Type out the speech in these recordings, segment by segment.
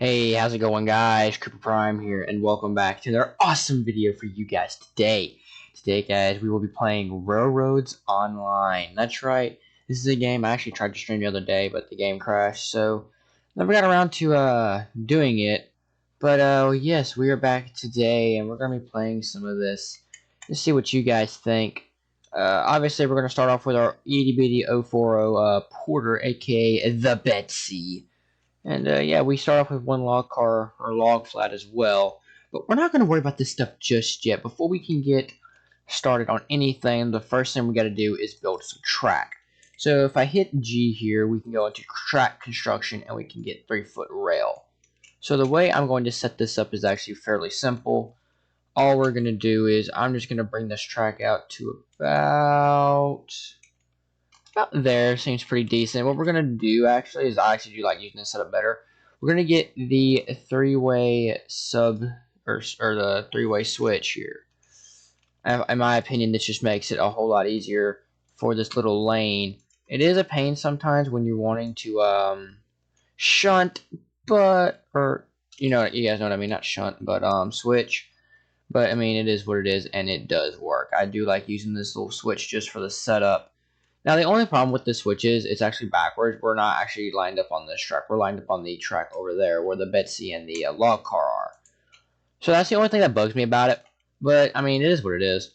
Hey, how's it going, guys? Cooper Prime here, and welcome back to another awesome video for you guys today. Today, guys, we will be playing Railroads Online. That's right. This is a game I actually tried to stream the other day, but the game crashed, so never got around to doing it. But yes, we are back today, and we're gonna be playing some of this. Let's see what you guys think. Obviously, we're gonna start off with our itty bitty 040 Porter, aka the Betsy. And yeah, we start off with one log car or log flat as well. But we're not going to worry about this stuff just yet. Before we can get started on anything, the first thing we got to do is build some track. So if I hit G here, we can go into track construction and we can get 3-foot rail. So the way I'm going to set this up is actually fairly simple. All we're going to do is I'm just going to bring this track out to about there. Seems pretty decent. What we're gonna do actually is I actually do like using this setup better. We're gonna get the three-way sub or the three-way switch here. In my opinion, this just makes it a whole lot easier for this little lane. It is a pain sometimes when you're wanting to shunt, or you guys know what I mean, not shunt, but switch. But I mean, it is what it is, and it does work. I do like using this little switch just for the setup. Now, the only problem with this switch is it's actually backwards. We're not actually lined up on this track. We're lined up on the track over there where the Betsy and the log car are. So that's the only thing that bugs me about it. But, I mean, it is what it is.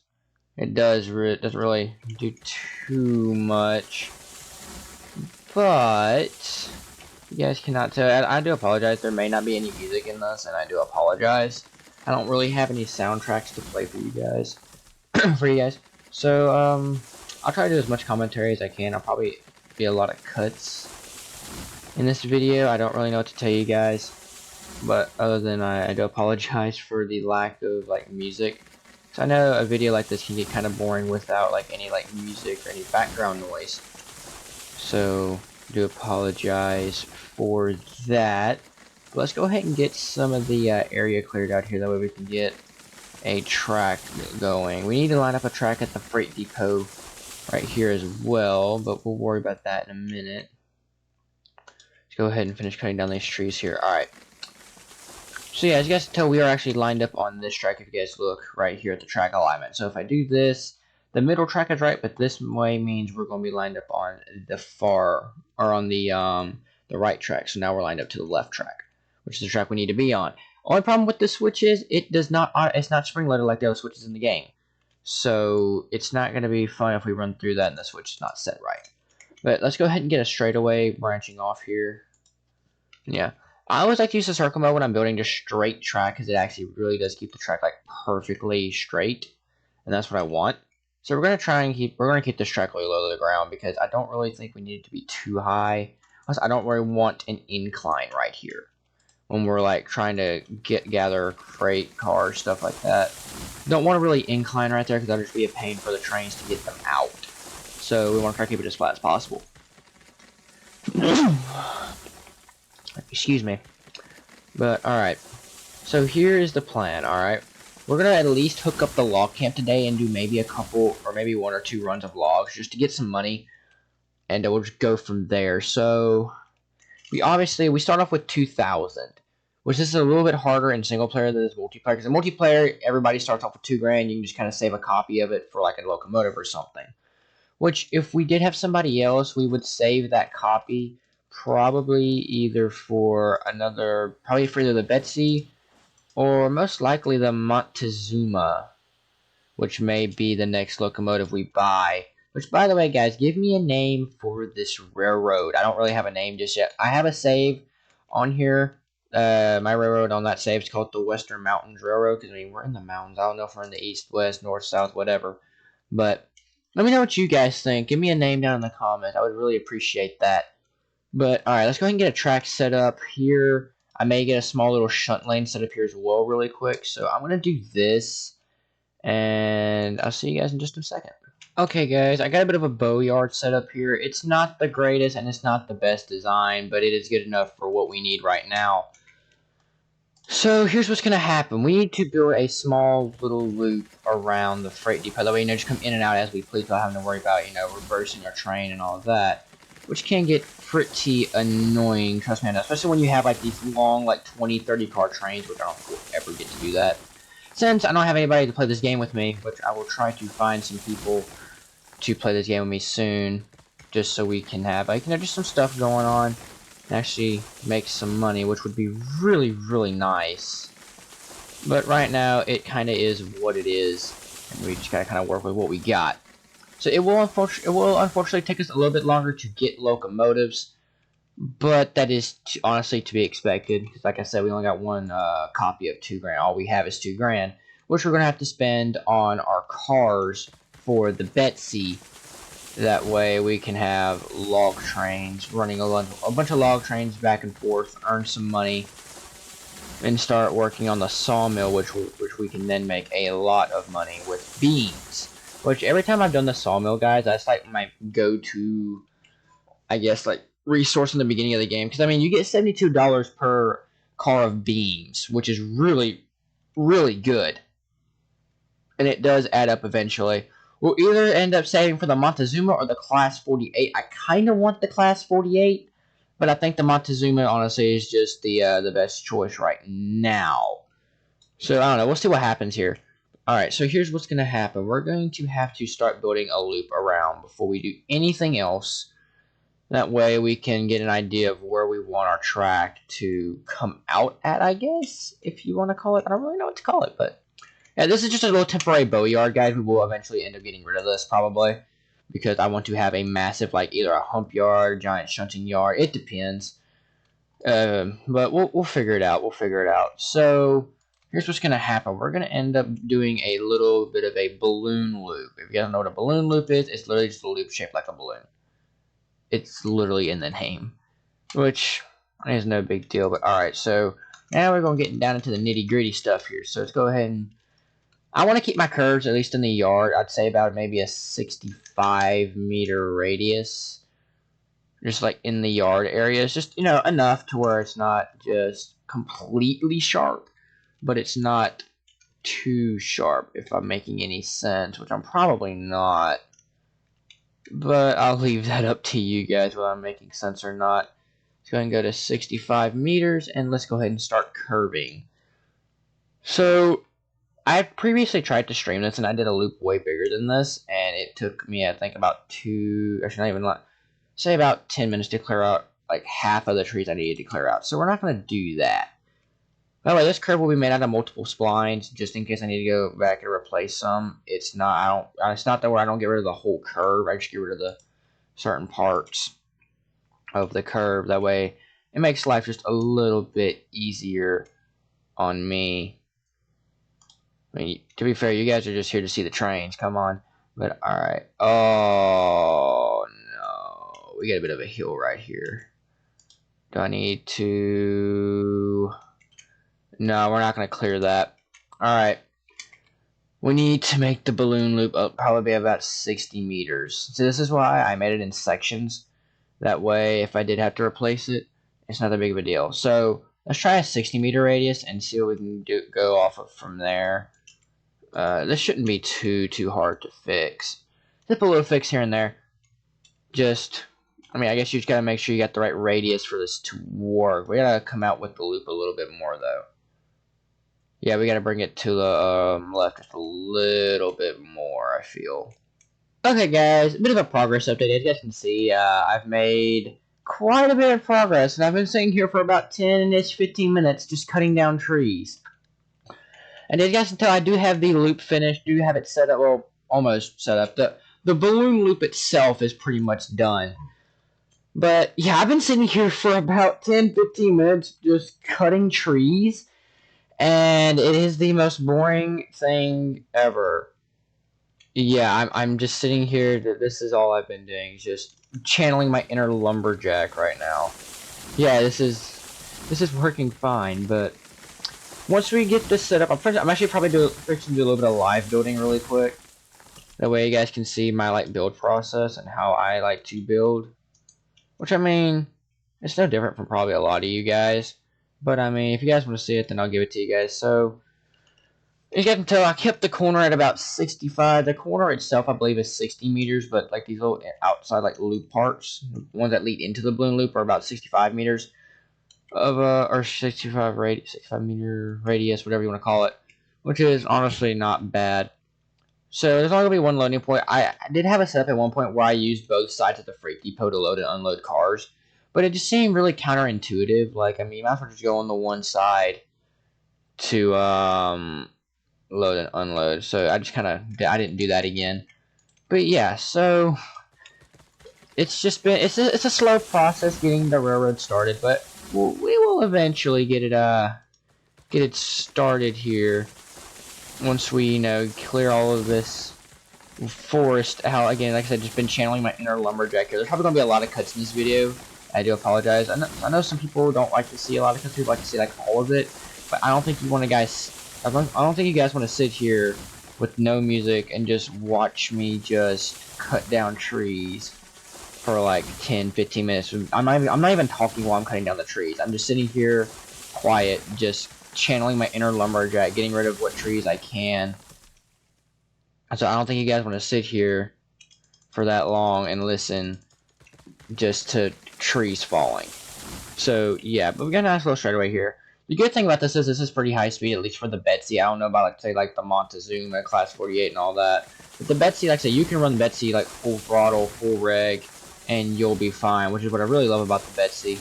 It doesn't really do too much. But, you guys cannot tell. I do apologize. There may not be any music in this, and I do apologize. I don't really have any soundtracks to play for you guys. So, I'll try to do as much commentary as I can. I'll probably be a lot of cuts in this video. I don't really know what to tell you guys, but other than I do apologize for the lack of like music. So I know a video like this can get kind of boring without like any like music or any background noise. So do apologize for that. But let's go ahead and get some of the area cleared out here. That way we can get a track going. We need to line up a track at the freight depot right here as well, but we'll worry about that in a minute. Let's go ahead and finish cutting down these trees here. Alright. So yeah, as you guys can tell, we are actually lined up on this track if you guys look right here at the track alignment. So if I do this, the middle track is right, but this way means we're going to be lined up on the on the right track. So now we're lined up to the left track, which is the track we need to be on. Only problem with this switch is it's not spring-loaded like the other switches in the game. So it's not going to be fun if we run through that and the switch is not set right. But let's go ahead and get a straightaway branching off here. Yeah. I always like to use the circle mode when I'm building just straight track because it actually really does keep the track like perfectly straight. And that's what I want. So we're going to keep this track really low to the ground because I don't really think we need it to be too high. Plus, I don't really want an incline right here when we're like trying to gather freight, cars, stuff like that. Don't want to really incline right there because that'll just be a pain for the trains to get them out. So we want to try to keep it as flat as possible. Excuse me. But alright. So here is the plan, alright. We're going to at least hook up the log camp today and do maybe a couple or maybe 1 or 2 runs of logs just to get some money. And we'll just go from there. So we start off with 2,000. Which is a little bit harder in single player than this multiplayer. Because in multiplayer, everybody starts off with $2,000. You can just kind of save a copy of it for like a locomotive or something. Which, if we did have somebody else, we would save that copy probably either for either the Betsy or most likely the Montezuma, which may be the next locomotive we buy. Which, by the way, guys, give me a name for this railroad. I don't really have a name just yet. I have a save on here. My railroad on that save is called the Western Mountains Railroad because I mean we're in the mountains. I don't know if we're in the east, west, north, south, whatever. But let me know what you guys think. Give me a name down in the comments. I would really appreciate that. But alright, let's go ahead and get a track set up here. I may get a small little shunt lane set up here as well really quick. So I'm gonna do this. And I'll see you guys in just a second. Okay guys, I got a bit of a bow yard set up here. It's not the greatest and it's not the best design, but it is good enough for what we need right now. So here's what's going to happen. We need to build a small little loop around the freight depot. That way, just come in and out as we please without having to worry about, reversing our train and all of that. Which can get pretty annoying, trust me, especially when you have like these long, like 20, 30 car trains, which I don't ever get to do that. Since I don't have anybody to play this game with me, which I will try to find some people to play this game with me soon, just so we can have, like, just some stuff going on and actually make some money, which would be really, really nice. But right now, it kind of is what it is, and we just gotta kind of work with what we got. So it will unfortunately take us a little bit longer to get locomotives, but that is honestly to be expected, because like I said, we only got one copy of $2,000. All we have is $2,000, which we're gonna have to spend on our cars for the Betsy. That way we can have log trains running a bunch of log trains back and forth, earn some money, and start working on the sawmill, which we can then make a lot of money with beams. Which every time I've done the sawmill, guys, that's like my go-to, I guess, like resource in the beginning of the game, because I mean you get $72 per car of beams, which is really, really good, and it does add up eventually. We'll either end up saving for the Montezuma or the Class 48. I kind of want the Class 48, but I think the Montezuma honestly is just the best choice right now. So I don't know. We'll see what happens here. Alright, so here's what's going to happen. We're going to have to start building a loop around before we do anything else. That way we can get an idea of where we want our track to come out at, I guess, if you want to call it. I don't really know what to call it, but yeah, this is just a little temporary bow yard, guys. We will eventually end up getting rid of this, probably, because I want to have a massive, like, either a hump yard, giant shunting yard. It depends. But we'll figure it out. We'll figure it out. So here's what's going to happen. We're going to end up doing a little bit of a balloon loop. If you guys know what a balloon loop is, it's literally just a loop shaped like a balloon. It's literally in the name, which is no big deal. But alright, so now we're going to get down into the nitty gritty stuff here. So let's go ahead and, I want to keep my curves at least in the yard. I'd say about maybe a 65-meter radius. Just like in the yard areas. Just, enough to where it's not just completely sharp, but it's not too sharp, if I'm making any sense, which I'm probably not. But I'll leave that up to you guys whether I'm making sense or not. Let's go ahead and go to 65 meters, and let's go ahead and start curving. So I previously tried to stream this, and I did a loop way bigger than this, and it took me, I think, about say about 10 minutes to clear out like half of the trees I needed to clear out. So we're not going to do that. By the way, this curve will be made out of multiple splines, just in case I need to go back and replace some. It's not that where I don't get rid of the whole curve. I just get rid of the certain parts of the curve. That way, it makes life just a little bit easier on me. I mean, to be fair, you guys are just here to see the trains. Come on. But, alright. Oh, no. We got a bit of a hill right here. Do I need to... No, we're not going to clear that. Alright. We need to make the balloon loop up probably about 60 meters. So this is why I made it in sections. That way, if I did have to replace it, it's not that big of a deal. So, let's try a 60-meter radius and see what we can go off of from there. This shouldn't be too hard to fix. Just a little fix here and there. I guess you just gotta make sure you got the right radius for this to work. We gotta come out with the loop a little bit more, though. Yeah, we gotta bring it to the left just a little bit more, I feel. Okay, guys, a bit of a progress update. As you guys can see, I've made quite a bit of progress, and I've been sitting here for about 10-ish, 15 minutes just cutting down trees. And as you guys can tell, I do have the loop finished, do have it set up, well, almost set up. The balloon loop itself is pretty much done. But, yeah, I've been sitting here for about 10-15 minutes just cutting trees, and it is the most boring thing ever. Yeah, I'm just sitting here, this is all I've been doing, just channeling my inner lumberjack right now. Yeah, this is working fine, but once we get this set up, I'm actually probably fixing to do a little bit of live building really quick. That way you guys can see my build process and how I like to build. Which, I mean, it's no different from probably a lot of you guys. But, I mean, if you guys want to see it, then I'll give it to you guys. So, As you guys can tell, I kept the corner at about 65. The corner itself, I believe, is 60 meters, but like these little outside like loop parts, the ones that lead into the balloon loop, are about 65 meters of or 65 meter radius, whatever you want to call it, which is honestly not bad. So there's only gonna be one loading point. I did have a setup at one point where I used both sides of the freight depot to load and unload cars, but it just seemed really counterintuitive. Like, I mean, you might as well just go on the one side to load and unload. So I just I didn't do that again. But yeah, so it's just been it's a slow process getting the railroad started, but we will eventually get it started here once we clear all of this forest out. Again, like I said, just been channeling my inner lumberjack here. There's probably gonna be a lot of cuts in this video. I do apologize. I know some people don't like to see a lot of cuts. People like to see like all of it, but I don't think you want to guys. I don't think you guys want to sit here with no music and just watch me just cut down trees for like 10-15 minutes. I'm not even talking while I'm cutting down the trees. I'm just sitting here quiet, just channeling my inner lumberjack, getting rid of what trees I can. So I don't think you guys want to sit here for that long and listen just to trees falling. So yeah, but we got a nice little straightaway here. The good thing about this is pretty high speed, at least for the Betsy. I don't know about like say like the Montezuma Class 48 and all that. But the Betsy, like I say, you can run Betsy like full throttle, full reg, and you'll be fine, which is what I really love about the Betsy.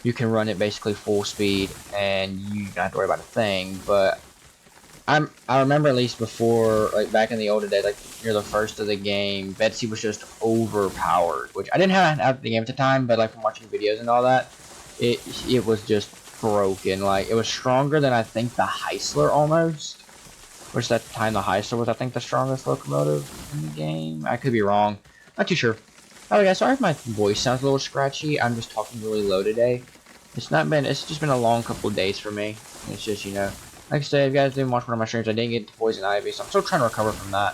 You can run it basically full speed and you don't have to worry about a thing. But I remember, at least before, like back in the older days, like near the first of the game, Betsy was just overpowered, which I didn't have the game at the time, but like from watching videos and all that, it was just broken. Like, it was stronger than I think the Heisler almost, which at the time the Heisler was, I think, the strongest locomotive in the game. I could be wrong, not too sure. Alright guys, sorry if my voice sounds a little scratchy. I'm just talking really low today. It's just been a long couple of days for me. It's just, like I said, if you guys didn't watch one of my streams, I didn't get to poison ivy, so I'm still trying to recover from that.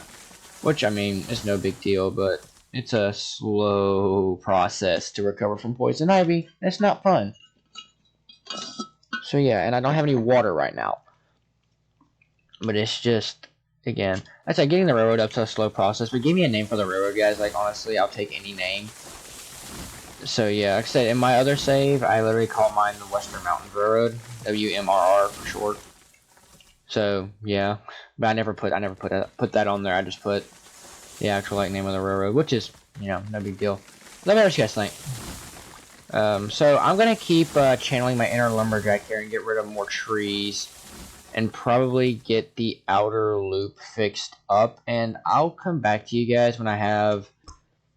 Which, I mean, is no big deal, but it's a slow process to recover from poison ivy. And it's not fun. So yeah, and I don't have any water right now. But it's just, again, I said getting the railroad up to a slow process. But give me a name for the railroad, guys. Like, honestly, I'll take any name. So yeah, like I said, in my other save, I literally call mine the Western Mountains Railroad, WMRR for short. So yeah, but I never put that on there. I just put the actual like name of the railroad, which is no big deal. Let me know what you guys think. So I'm gonna keep channeling my inner lumberjack here and get rid of more trees, and probably get the outer loop fixed up. And I'll come back to you guys when I have,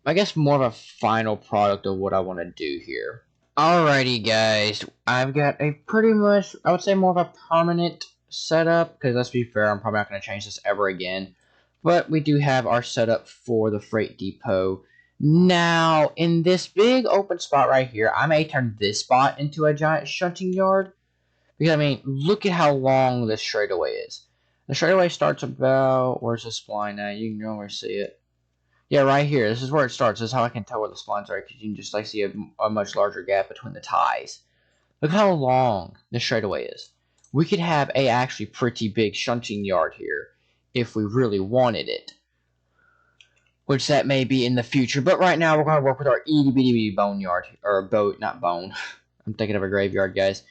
I guess, more of a final product of what I want to do here. Alrighty guys, I've got a pretty much, I would say, more of a permanent setup, because let's be fair, I'm probably not going to change this ever again. But we do have our setup for the freight depot. Now, in this big open spot right here, I may turn this spot into a giant shunting yard. Because, I mean, look at how long this straightaway is. The straightaway starts about, where's the spline at? You can go over and see it. Yeah, right here. This is where it starts. This is how I can tell where the splines are, because you can just like see a much larger gap between the ties. Look how long this straightaway is. We could have a actually pretty big shunting yard here if we really wanted it. Which that may be in the future. But right now we're going to work with our itty bitty boneyard. Or boat, not bone. I'm thinking of a graveyard, guys.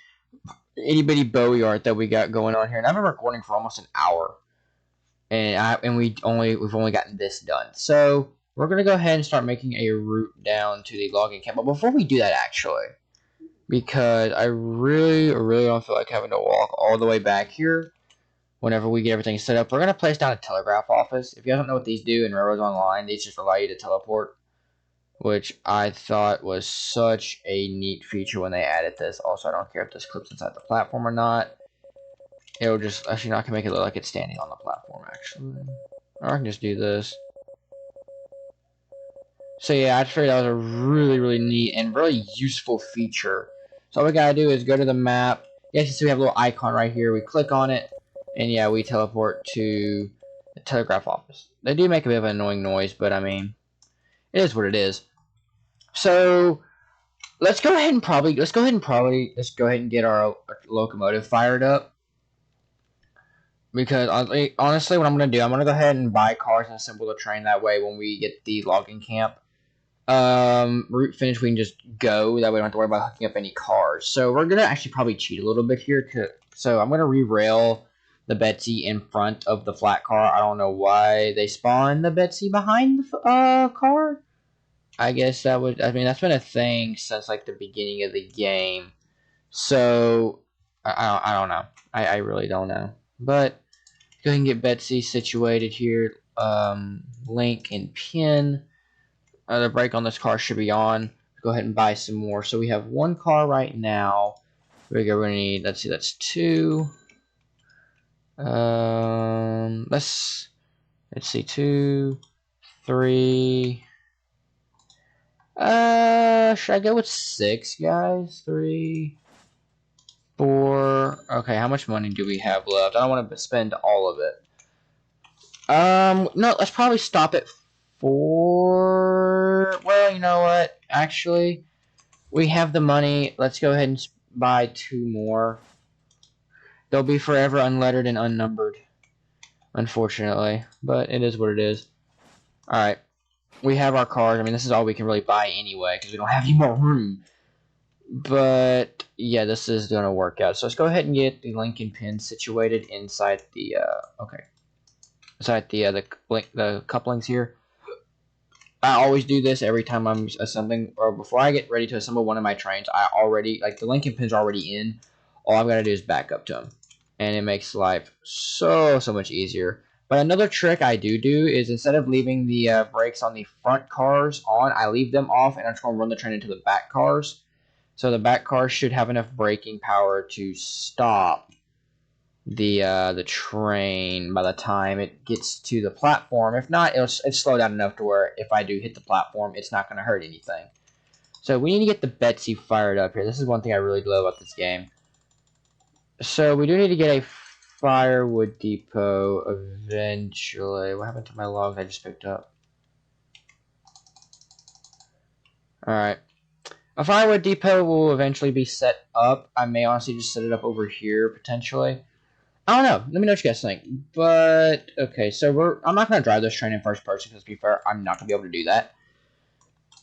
Itty bitty bow yard that we got going on here. And I've been recording for almost an hour. And we've only gotten this done. So we're gonna go ahead and start making a route down to the logging camp. But before we do that, actually, because I really don't feel like having to walk all the way back here whenever we get everything set up, we're gonna place down a telegraph office. If you guys don't know what these do in Railroads Online, these just allow you to teleport, which I thought was such a neat feature when they added this. Also, I don't care if this clips inside the platform or not. It'll just, actually, I can make it look like it's standing on the platform, actually. Or I can just do this. So yeah, I just figured that was a really neat and really useful feature. So all we gotta do is go to the map. Yes, you see we have a little icon right here. We click on it, and yeah, we teleport to the telegraph office. They do make a bit of an annoying noise, but I mean, it is what it is. So let's go ahead and get our locomotive fired up. Because honestly, what I'm gonna do, I'm gonna go ahead and buy cars and assemble the train. That way, when we get the logging camp route finished, we can just go. That way, we don't have to worry about hooking up any cars. So we're gonna actually probably cheat a little bit here. So I'm gonna re-rail the Betsy in front of the flat car. I don't know why they spawned the Betsy behind the car. I guess that would. I mean, that's been a thing since like the beginning of the game. So I don't know. I really don't know. But go ahead and get Betsy situated here. Link and pin. The brake on this car should be on. Go ahead and buy some more. So we have one car right now. We're gonna need. Let's see. That's two. Let's see. 2, 3. Should I go with 6, guys? 3, 4. Okay, how much money do we have left? I don't want to spend all of it. No, let's probably stop at 4. Well, you know what? Actually, we have the money. Let's go ahead and buy 2 more. They'll be forever unlettered and unnumbered, unfortunately. But it is what it is. Alright. We have our cars. I mean, this is all we can really buy anyway, because we don't have any more room. But yeah, this is gonna work out. So let's go ahead and get the Lincoln pin situated inside the inside the couplings here. I always do this every time I'm assembling, or before I get ready to assemble one of my trains. I already like the Lincoln pin's already in. All I've got to do is back up to them, and it makes life so much easier. But another trick I do is instead of leaving the brakes on the front cars on, I leave them off, and I'm just gonna run the train into the back cars. So the back cars should have enough braking power to stop the train by the time it gets to the platform. If not, it'll slow down enough to where if I do hit the platform, it's not going to hurt anything. So we need to get the Betsy fired up here. This is one thing I really love about this game. So we do need to get a firewood depot eventually. What happened to my logs I just picked up? Alright. A firewood depot will eventually be set up. I may honestly just set it up over here, potentially. I don't know. Let me know what you guys think. But, okay, so I'm not going to drive this train in first person, because to be fair, I'm not going to be able to do that.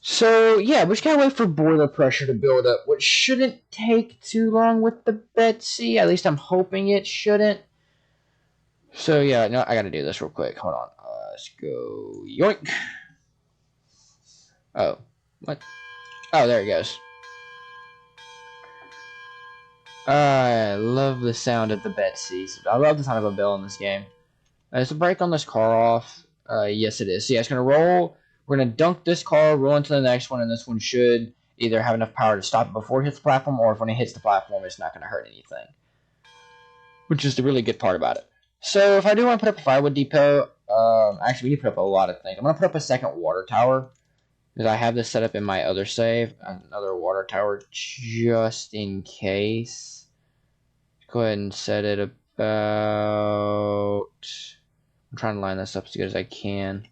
So, yeah, we just got to wait for boiler pressure to build up, which shouldn't take too long with the Betsy. At least I'm hoping it shouldn't. So, yeah, no, I got to do this real quick. Hold on. Let's go. Yoink. Oh, what? Oh, there it goes. I love the sound of the Betsy's. I love the sound of a bell in this game. Is the brake on this car off? Yes, it is. So yeah, it's going to roll. We're going to dunk this car, roll into the next one, and this one should either have enough power to stop it before it hits the platform, or if when it hits the platform, it's not going to hurt anything. Which is the really good part about it. So if I do want to put up a firewood depot, actually we need to put up a lot of things. I'm going to put up a second water tower, because I have this set up in my other save. Another water tower just in case. Go ahead and set it about... I'm trying to line this up as good as I can.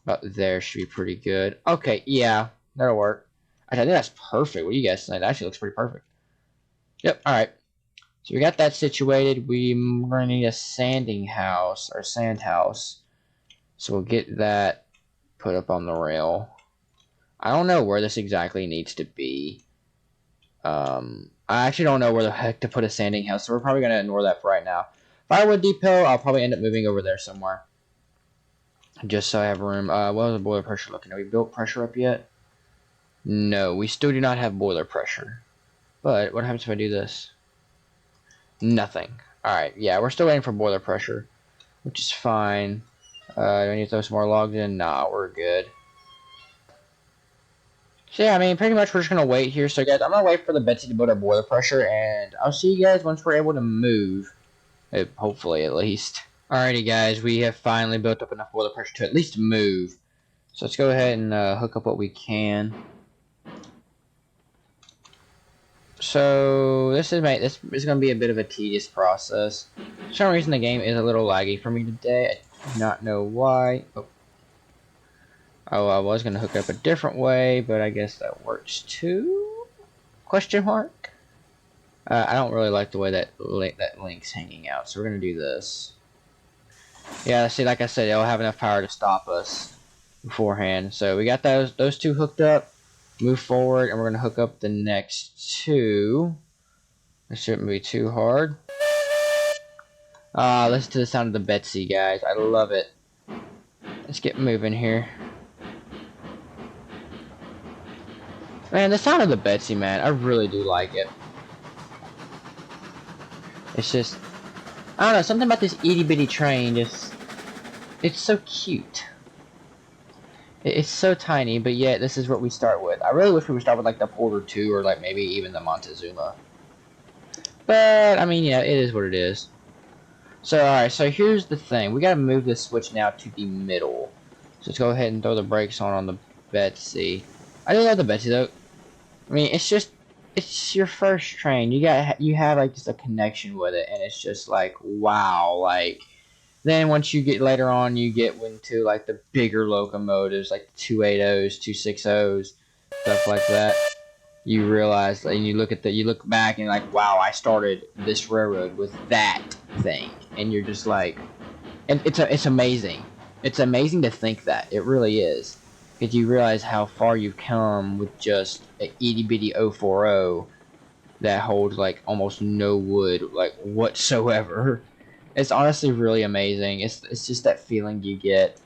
About there should be pretty good. Okay, yeah, that'll work. I think that's perfect. What do you guys think? That actually looks pretty perfect. Yep, alright. So we got that situated. We're going to need a sanding house, or sand house. So we'll get that put up on the rail. I don't know where this exactly needs to be. I actually don't know where the heck to put a sanding house, so we're probably going to ignore that for right now. Firewood depot, I'll probably end up moving over there somewhere. Just so I have room. What is the boiler pressure looking? Have we built pressure up yet? No, we still do not have boiler pressure. But what happens if I do this? Nothing. Alright, yeah, we're still waiting for boiler pressure, which is fine. Do I need to throw some more logs in? Nah, we're good. So yeah, I mean, pretty much we're just going to wait here. So guys, I'm going to wait for the Betsy to build our boiler pressure, and I'll see you guys once we're able to move. Hopefully, at least. Alrighty guys, we have finally built up enough boiler pressure to at least move. So let's go ahead and hook up what we can. So this is going to be a bit of a tedious process. For some reason the game is a little laggy for me today. I do not know why. Oh, I was going to hook up a different way, but I guess that works too? Question mark? I don't really like the way that link's hanging out, so we're going to do this. Yeah, see, like I said, it'll have enough power to stop us beforehand. So we got those two hooked up. Move forward, and we're gonna hook up the next two. It shouldn't be too hard. Listen to the sound of the Betsy, guys. I love it. Let's get moving here. Man, the sound of the Betsy, man, I really do like it. It's just, I don't know, something about this itty bitty train just, it's so cute. It's so tiny, but yet this is what we start with. I really wish we would start with like the Porter 2 or like maybe even the Montezuma. But, I mean, yeah, it is what it is. So, alright, so here's the thing. We gotta move this switch now to the middle. So let's go ahead and throw the brakes on the Betsy. I do love the Betsy though. I mean, it's your first train. You have like just a connection with it, and it's just like wow. Like then once you get later on, you get into like the bigger locomotives, like the 280s, 260s, stuff like that. You realize, and you look back and like wow, I started this railroad with that thing, and you're just like, and it's amazing. It's amazing to think that it really is. Because you realize how far you've come with just an itty bitty 040 that holds like almost no wood like whatsoever. It's honestly really amazing. It's just that feeling you get,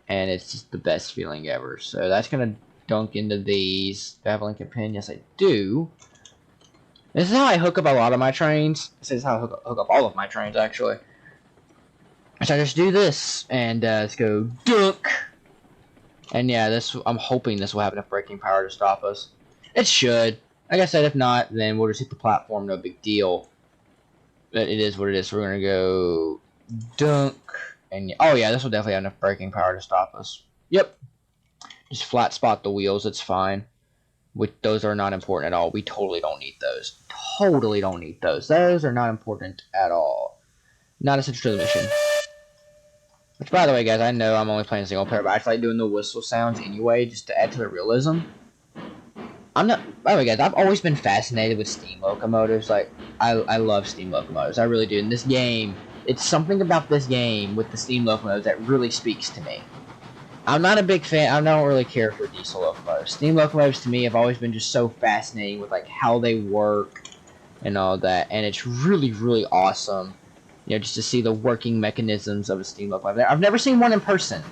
and it's just the best feeling ever. So that's gonna dunk into these. Do I have a Lincoln pin? Yes, I do. This is how I hook up a lot of my trains. This is how I hook up all of my trains actually. So I just do this and let's go dunk. And yeah, I'm hoping this will have enough braking power to stop us. It should. Like I said, if not, then we'll just hit the platform, no big deal. But it is what it is. So we're gonna go dunk, and oh yeah, this will definitely have enough braking power to stop us. Yep. Just flat spot the wheels. It's fine. Those are not important at all. We totally don't need those. Totally don't need those. Those are not important at all. Not essential to the mission. Which, by the way, guys, I know I'm only playing single player, but I like doing the whistle sounds anyway, just to add to the realism. By the way, guys, I've always been fascinated with steam locomotives. Like, I love steam locomotives. I really do. In this game, it's something about this game with the steam locomotives that really speaks to me. I'm not a big fan. I don't really care for diesel locomotives. Steam locomotives, to me, have always been just so fascinating with, like, how they work and all that. And it's really, really awesome. You know, just to see the working mechanisms of a steam locomotive. I've never seen one in person.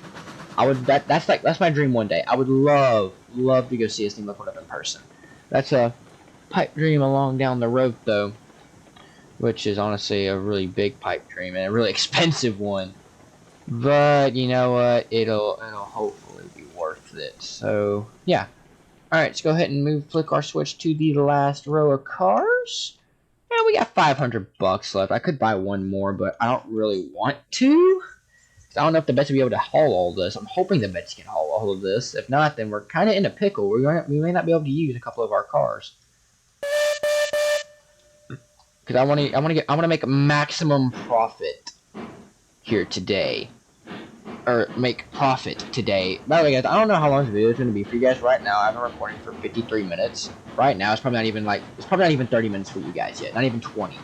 That's my dream one day. I would love to go see a steam locomotive in person. That's a pipe dream along down the road though, which is honestly a really big pipe dream and a really expensive one. But you know what? It'll hopefully be worth it. So yeah. All right, let's go ahead and flick our switch to the last row of cars. And we got $500 left. I could buy one more, but I don't really want to. I don't know if the Betsy will be able to haul all this. I'm hoping the Betsy can haul all of this. If not, then we're kind of in a pickle. We may not be able to use a couple of our cars. Because I want to make maximum profit here today. Or make profit today. By the way, guys, I don't know how long this video is going to be for you guys. Right now, I've been recording for 53 minutes. Right now, it's probably not even 30 minutes for you guys yet. Not even 20.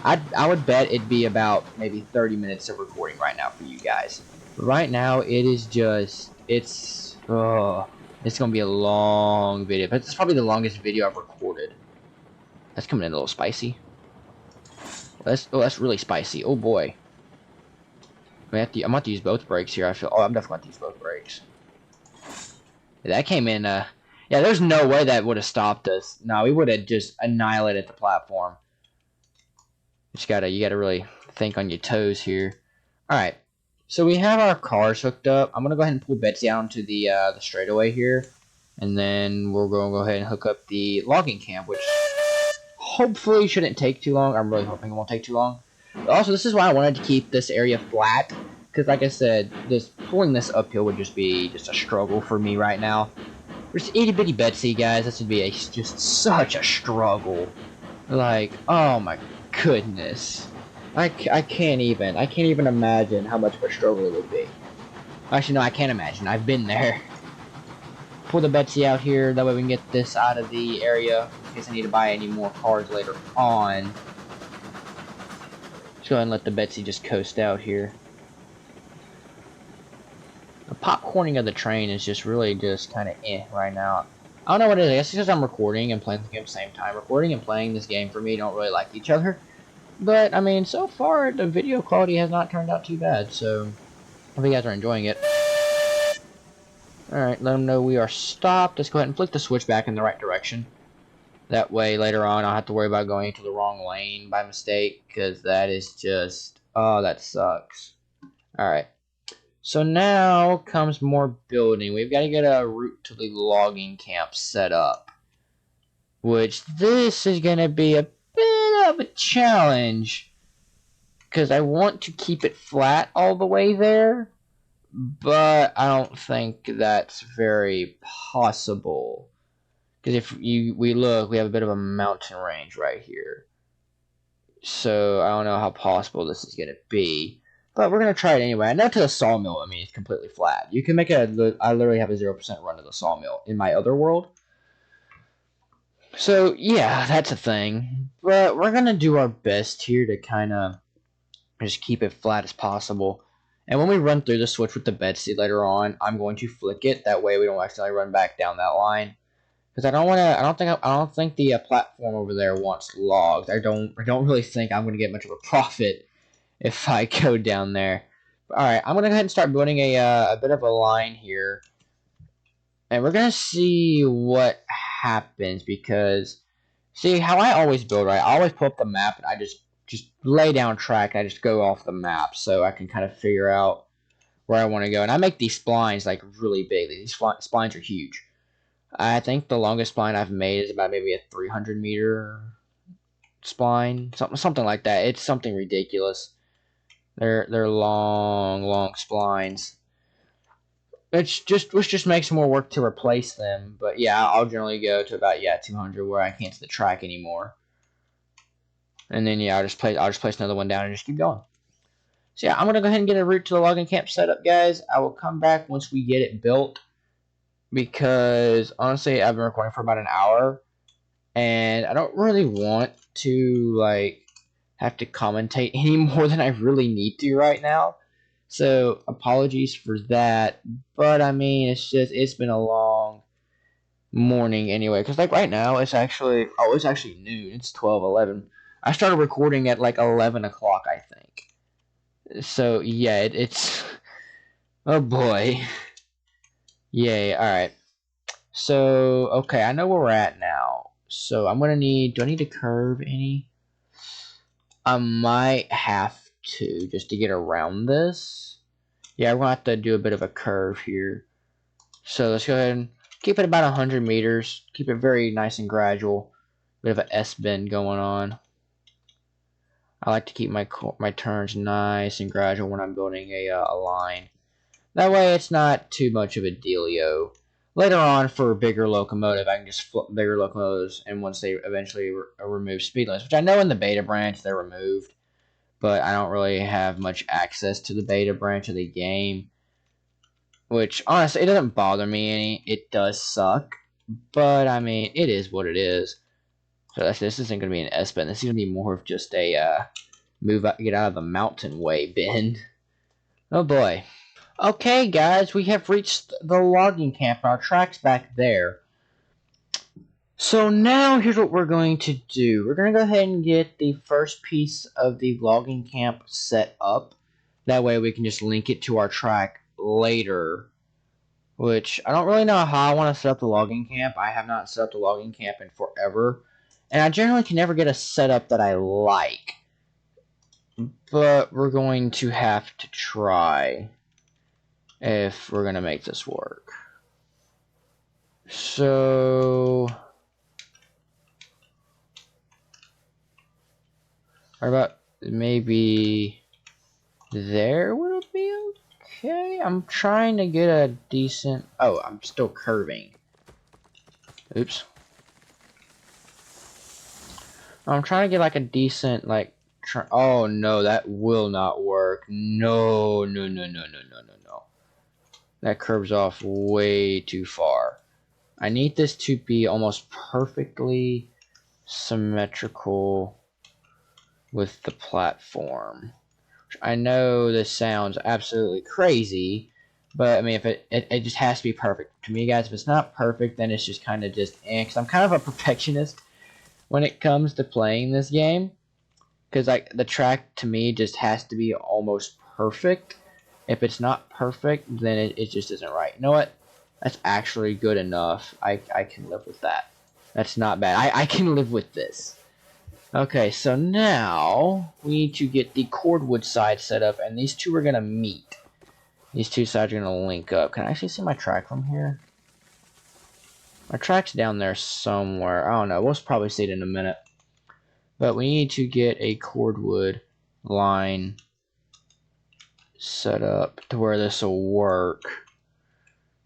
I would bet it'd be about maybe 30 minutes of recording right now for you guys. But right now, it is just it's gonna be a long video. But it's probably the longest video I've recorded. That's coming in a little spicy. That's really spicy. Oh boy. I'm about to use both brakes here. I'm definitely going to use both brakes. That came in, yeah, there's no way that would have stopped us. No, we would have just annihilated the platform. You gotta really think on your toes here. Alright, so we have our cars hooked up. I'm going to go ahead and pull Betsy out onto the straightaway here. And then we're going to go ahead and hook up the logging camp, which hopefully shouldn't take too long. I'm really hoping it won't take too long. Also, this is why I wanted to keep this area flat, because like I said, pulling this uphill would just be a struggle for me right now. There's itty bitty Betsy, guys. This would be just such a struggle. Like, oh my goodness, I can't even imagine how much of a struggle it would be. Actually, no, I can't imagine. I've been there. Pull the Betsy out here, that way we can get this out of the area in case I need to buy any more cars later on. Go ahead and let the Betsy just coast out here. recording of the train is just really just kind of right now. I don't know what it is. I guess it's because I'm recording and playing the game at the same time. Recording and playing this game for me don't really like each other. But, I mean, so far, the video quality has not turned out too bad, so I hope you guys are enjoying it. Alright, let them know we are stopped. Let's go ahead and flick the switch back in the right direction. That way, later on, I'll have to worry about going into the wrong lane by mistake, because that is just... oh, that sucks. Alright. So now comes more building. We've got to get a route to the logging camp set up. Which, this is going to be a bit of a challenge. Because I want to keep it flat all the way there. But I don't think that's very possible. Because if we look, we have a bit of a mountain range right here. So I don't know how possible this is going to be. But we're going to try it anyway. I know to the sawmill, I mean, it's completely flat. You can make I literally have a 0% run to the sawmill in my other world. So, yeah, that's a thing. But we're going to do our best here to kind of just keep it flat as possible. And when we run through the switch with the bed seed later on, I'm going to flick it. That way we don't accidentally run back down that line. Because I don't think the platform over there wants logs. I don't really think I'm going to get much of a profit if I go down there. Alright, I'm going to go ahead and start building a bit of a line here. And we're going to see what happens, because, see, how I always build, right? I always pull up the map and I just lay down track. I just go off the map so I can kind of figure out where I want to go. And I make these splines, like, really big. These splines are huge. I think the longest spline I've made is about maybe a 300 meter spline. Something like that. It's something ridiculous. They're long splines. Which just makes more work to replace them. But yeah, I'll generally go to about 200 where I can't see the track anymore. And then I'll just place another one down and just keep going. So yeah, I'm gonna go ahead and get a route to the logging camp set up, guys. I will come back once we get it built, because honestly, I've been recording for about an hour, and I don't really want to like have to commentate any more than I really need to right now. So apologies for that, but I mean, it's been a long morning anyway. Cause like right now, it's actually noon. It's 12:11. I started recording at like 11 o'clock, I think. So yeah, it's oh boy. Yay! All right. So okay, I know where we're at now. So I'm gonna need. Do I need to curve any? I might have to, just to get around this. Yeah, we're gonna have to do a bit of a curve here. So let's go ahead and keep it about 100 meters. Keep it very nice and gradual. Bit of an S bend going on. I like to keep my turns nice and gradual when I'm building a line. That way it's not too much of a dealio. Later on, for a bigger locomotive, I can just flip bigger locomotives, and once they eventually remove speed limits, which I know in the beta branch they're removed, but I don't really have much access to the beta branch of the game, which honestly, it doesn't bother me any. It does suck, but I mean, it is what it is. So this isn't going to be an S bend. This is going to be more of just a get out of the mountain way bend. Oh boy. Okay, guys, we have reached the logging camp. Our track's back there. So now here's what we're going to do. We're going to go ahead and get the first piece of the logging camp set up. That way we can just link it to our track later. Which, I don't really know how I want to set up the logging camp. I have not set up the logging camp in forever. And I generally can never get a setup that I like. But we're going to have to try if we're going to make this work. So, what about maybe there would it be okay? I'm trying to get a decent... Oh, I'm still curving. Oops. I'm trying to get like a decent, like... Oh no, that will not work. No. That curves off way too far. I need this to be almost perfectly symmetrical with the platform. I know this sounds absolutely crazy, But I mean, if it just has to be perfect to me, guys. If it's not perfect, then it's just kind of just because I'm kind of a perfectionist when it comes to playing this game. Because like the track to me just has to be almost perfect. If it's not perfect, then it just isn't right. You know what? That's actually good enough. I can live with that. That's not bad. I can live with this. Okay, so now we need to get the cordwood side set up, and these two are gonna meet. These two sides are gonna link up. Can I actually see my track from here? My track's down there somewhere. I don't know. We'll probably see it in a minute. But we need to get a cordwood line set up to where this will work.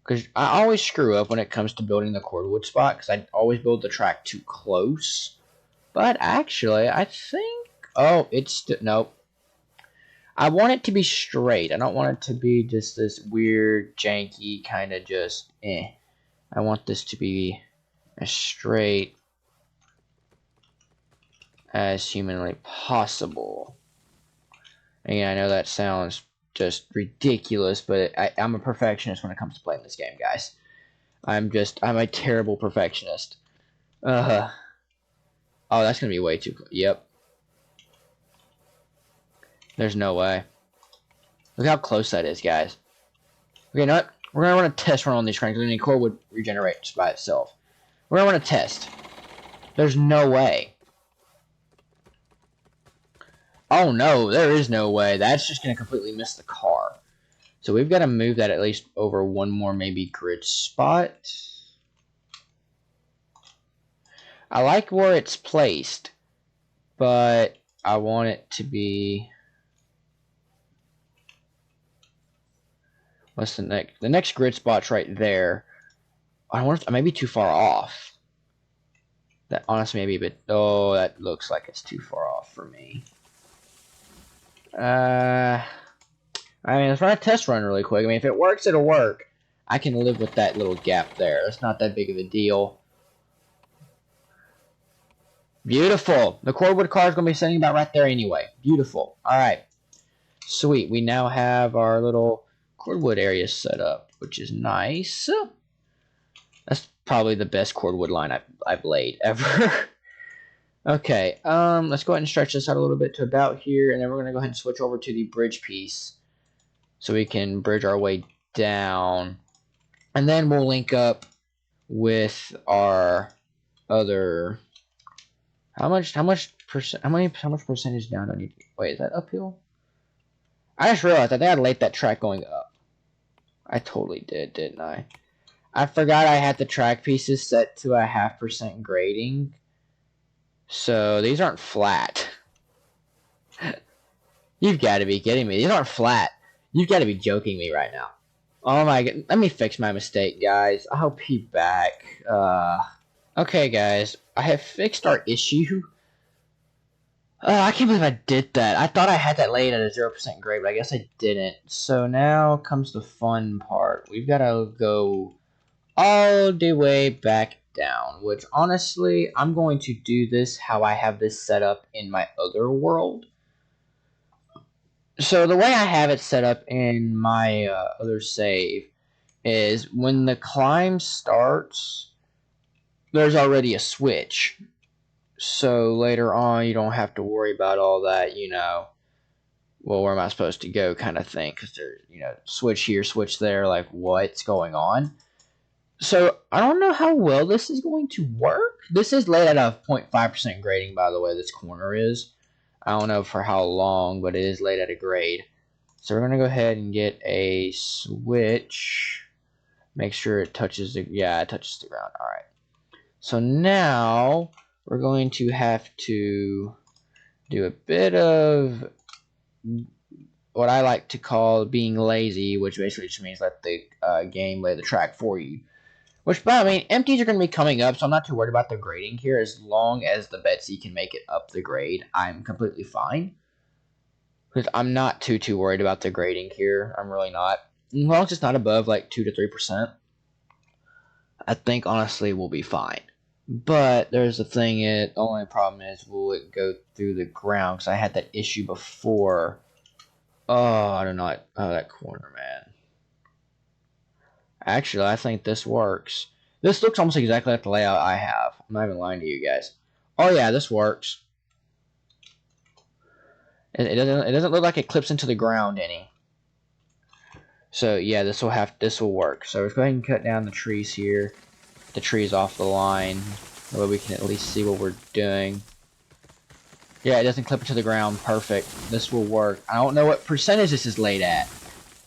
Because I always screw up when it comes to building the cordwood spot, because I always build the track too close. But actually, I think... Oh, it's... Nope. I want it to be straight. I don't want it to be just this weird, janky, kind of just... I want this to be as straight as humanly possible. And I know that sounds just ridiculous, but I'm a perfectionist when it comes to playing this game, guys. I'm a terrible perfectionist. Oh, that's gonna be way too close. Yep. There's no way. Look how close that is, guys. Okay, you know what? We're gonna run a test run on these cranks, and the core would regenerate just by itself. We're gonna run a test. There's no way. Oh no, there is no way. That's just gonna completely miss the car. So we've got to move that at least over one more maybe grid spot. I like where it's placed, but I want it to be... What's the next? The next grid spot's right there. I wonder if I may be too far off. That honestly may be a bit... Oh, that looks like it's too far off for me. I mean, let's run a test run really quick. I mean, if it works, it'll work. I can live with that little gap there. It's not that big of a deal. Beautiful. The cordwood car is going to be sitting about right there anyway. Beautiful. All right. Sweet. We now have our little cordwood area set up, which is nice. That's probably the best cordwood line I've laid ever. Okay. Let's go ahead and stretch this out a little bit to about here, and then we're going to go ahead and switch over to the bridge piece, so we can bridge our way down, and then we'll link up with our other... How much percentage down do I need? Wait, is that uphill? I just realized I think I laid that track going up. I totally did, didn't I? I forgot I had the track pieces set to a 0.5% grading, so these aren't flat. You've got to be kidding me. These aren't flat. You've got to be joking me right now. Oh my god. Let me fix my mistake, guys. I'll be back. Okay, guys. I have fixed our issue. I can't believe I did that. I thought I had that laid at a 0% grade, but I guess I didn't. So now comes the fun part. We've got to go all the way back down, which honestly, I'm going to do this how I have this set up in my other world. So the way I have it set up in my other save is when the climb starts, there's already a switch. So later on, you don't have to worry about all that, you know, well, where am I supposed to go kind of thing, because there's, you know, switch here, switch there, like, what's going on? So I don't know how well this is going to work. This is laid at a 0.5% grading, by the way, this corner is. I don't know for how long, but it is laid at a grade. So we're going to go ahead and get a switch. Make sure it touches the... Yeah, it touches the ground. All right. So now we're going to have to do a bit of what I like to call being lazy, which basically just means let the game lay the track for you. Which, but I mean, empties are going to be coming up, so I'm not too worried about the grading here. As long as the Betsy can make it up the grade, I'm completely fine. Because I'm not too worried about the grading here. I'm really not. As long as it's not above like 2 to 3%, I think honestly we'll be fine. But there's the thing, the only problem is, will it go through the ground? Because I had that issue before. Oh, I don't know. Oh, that corner, man. Actually, I think this works. This looks almost exactly like the layout I have. I'm not even lying to you guys. Oh yeah, this works. It doesn't look like it clips into the ground any. So yeah, this will work. So let's go ahead and cut down the trees here. The trees off the line. That way we can at least see what we're doing. Yeah, it doesn't clip into the ground. Perfect. This will work. I don't know what percentage this is laid at.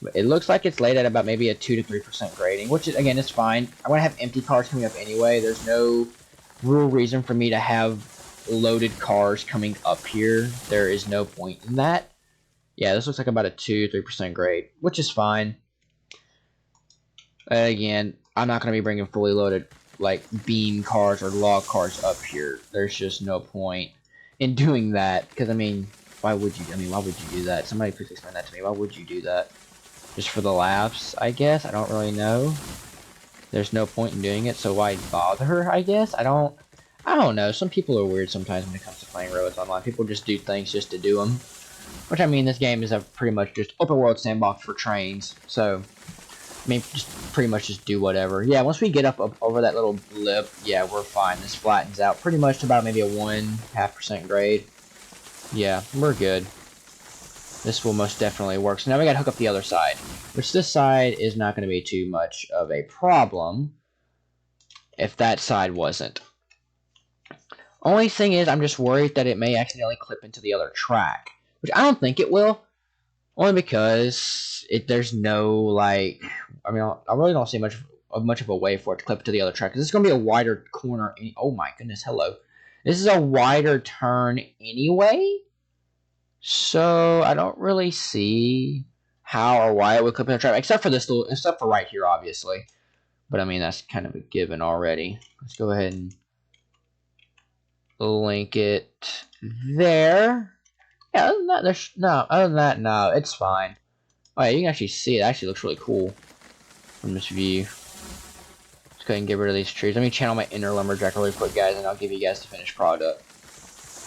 But it looks like it's laid at about maybe a 2 to 3% grading, which is, again, is fine. I'm going to have empty cars coming up anyway. There's no real reason for me to have loaded cars coming up here. There is no point in that. Yeah, this looks like about a 2-3% grade, which is fine. Again, I'm not going to be bringing fully loaded, like, beam cars or log cars up here. There's just no point in doing that. Because, I mean, why would you do that? Somebody please explain that to me. Why would you do that? Just for the laughs, I guess? I don't really know. There's no point in doing it, so why bother, I guess? I don't know. Some people are weird sometimes when it comes to playing Roads Online. People just do things just to do them. Which, I mean, this game is a pretty much just open world sandbox for trains. So, I mean, just pretty much just do whatever. Yeah, once we get up over that little blip, yeah, we're fine. This flattens out pretty much to about maybe a 1.5% grade. Yeah, we're good. This will most definitely work. So now we gotta hook up the other side. Which this side is not going to be too much of a problem. If that side wasn't. Only thing is, I'm just worried that it may accidentally clip into the other track. Which I don't think it will. Only because there's no, like... I mean, I really don't see much of a way for it to clip to the other track. Because this is going to be a wider corner. Oh my goodness, hello. This is a wider turn anyway. So, I don't really see how or why it would clip in the track. Except for right here, obviously. But, I mean, that's kind of a given already. Let's go ahead and link it there. Yeah, other than that, no, it's fine. Oh yeah, you can actually see it. Actually looks really cool from this view. Let's go ahead and get rid of these trees. Let me channel my inner lumberjack really quick, guys, and I'll give you guys the finished product.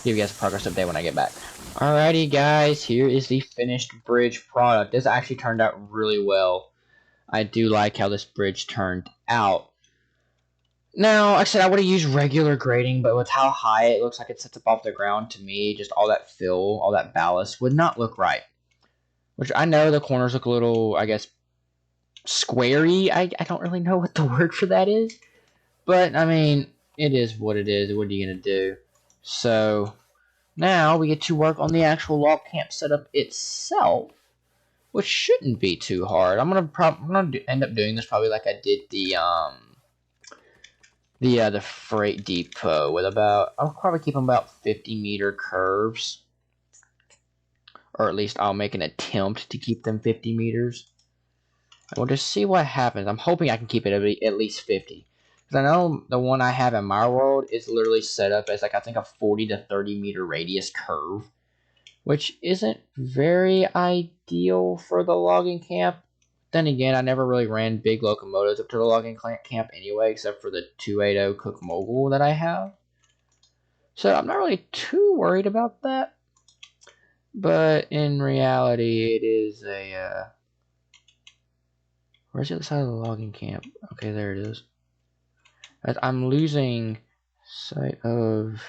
Give you guys a progress update when I get back. Alrighty, guys, here is the finished bridge product. This actually turned out really well. I do like how this bridge turned out. Now, like I said, I would have used regular grading, but with how high it looks like it sits up off the ground, to me, just all that fill, all that ballast, would not look right. Which I know the corners look a little, I guess, squarey. I don't really know what the word for that is. But, I mean, it is what it is. What are you going to do? So, now we get to work on the actual log camp setup itself, which shouldn't be too hard. I'm gonna end up doing this probably like I did the freight depot with I'll probably keep them about 50-meter curves, or at least I'll make an attempt to keep them 50 meters. And we'll just see what happens. I'm hoping I can keep it at least 50, because I know the one I have in my world is literally set up as like I think a 40 to 30 meter radius curve, which isn't very ideal for the logging camp. Then again, I never really ran big locomotives up to the logging camp anyway, except for the 280 Cook Mogul that I have. So I'm not really too worried about that. But in reality, it is a... where's the other side of the logging camp? Okay, there it is. I'm losing sight of...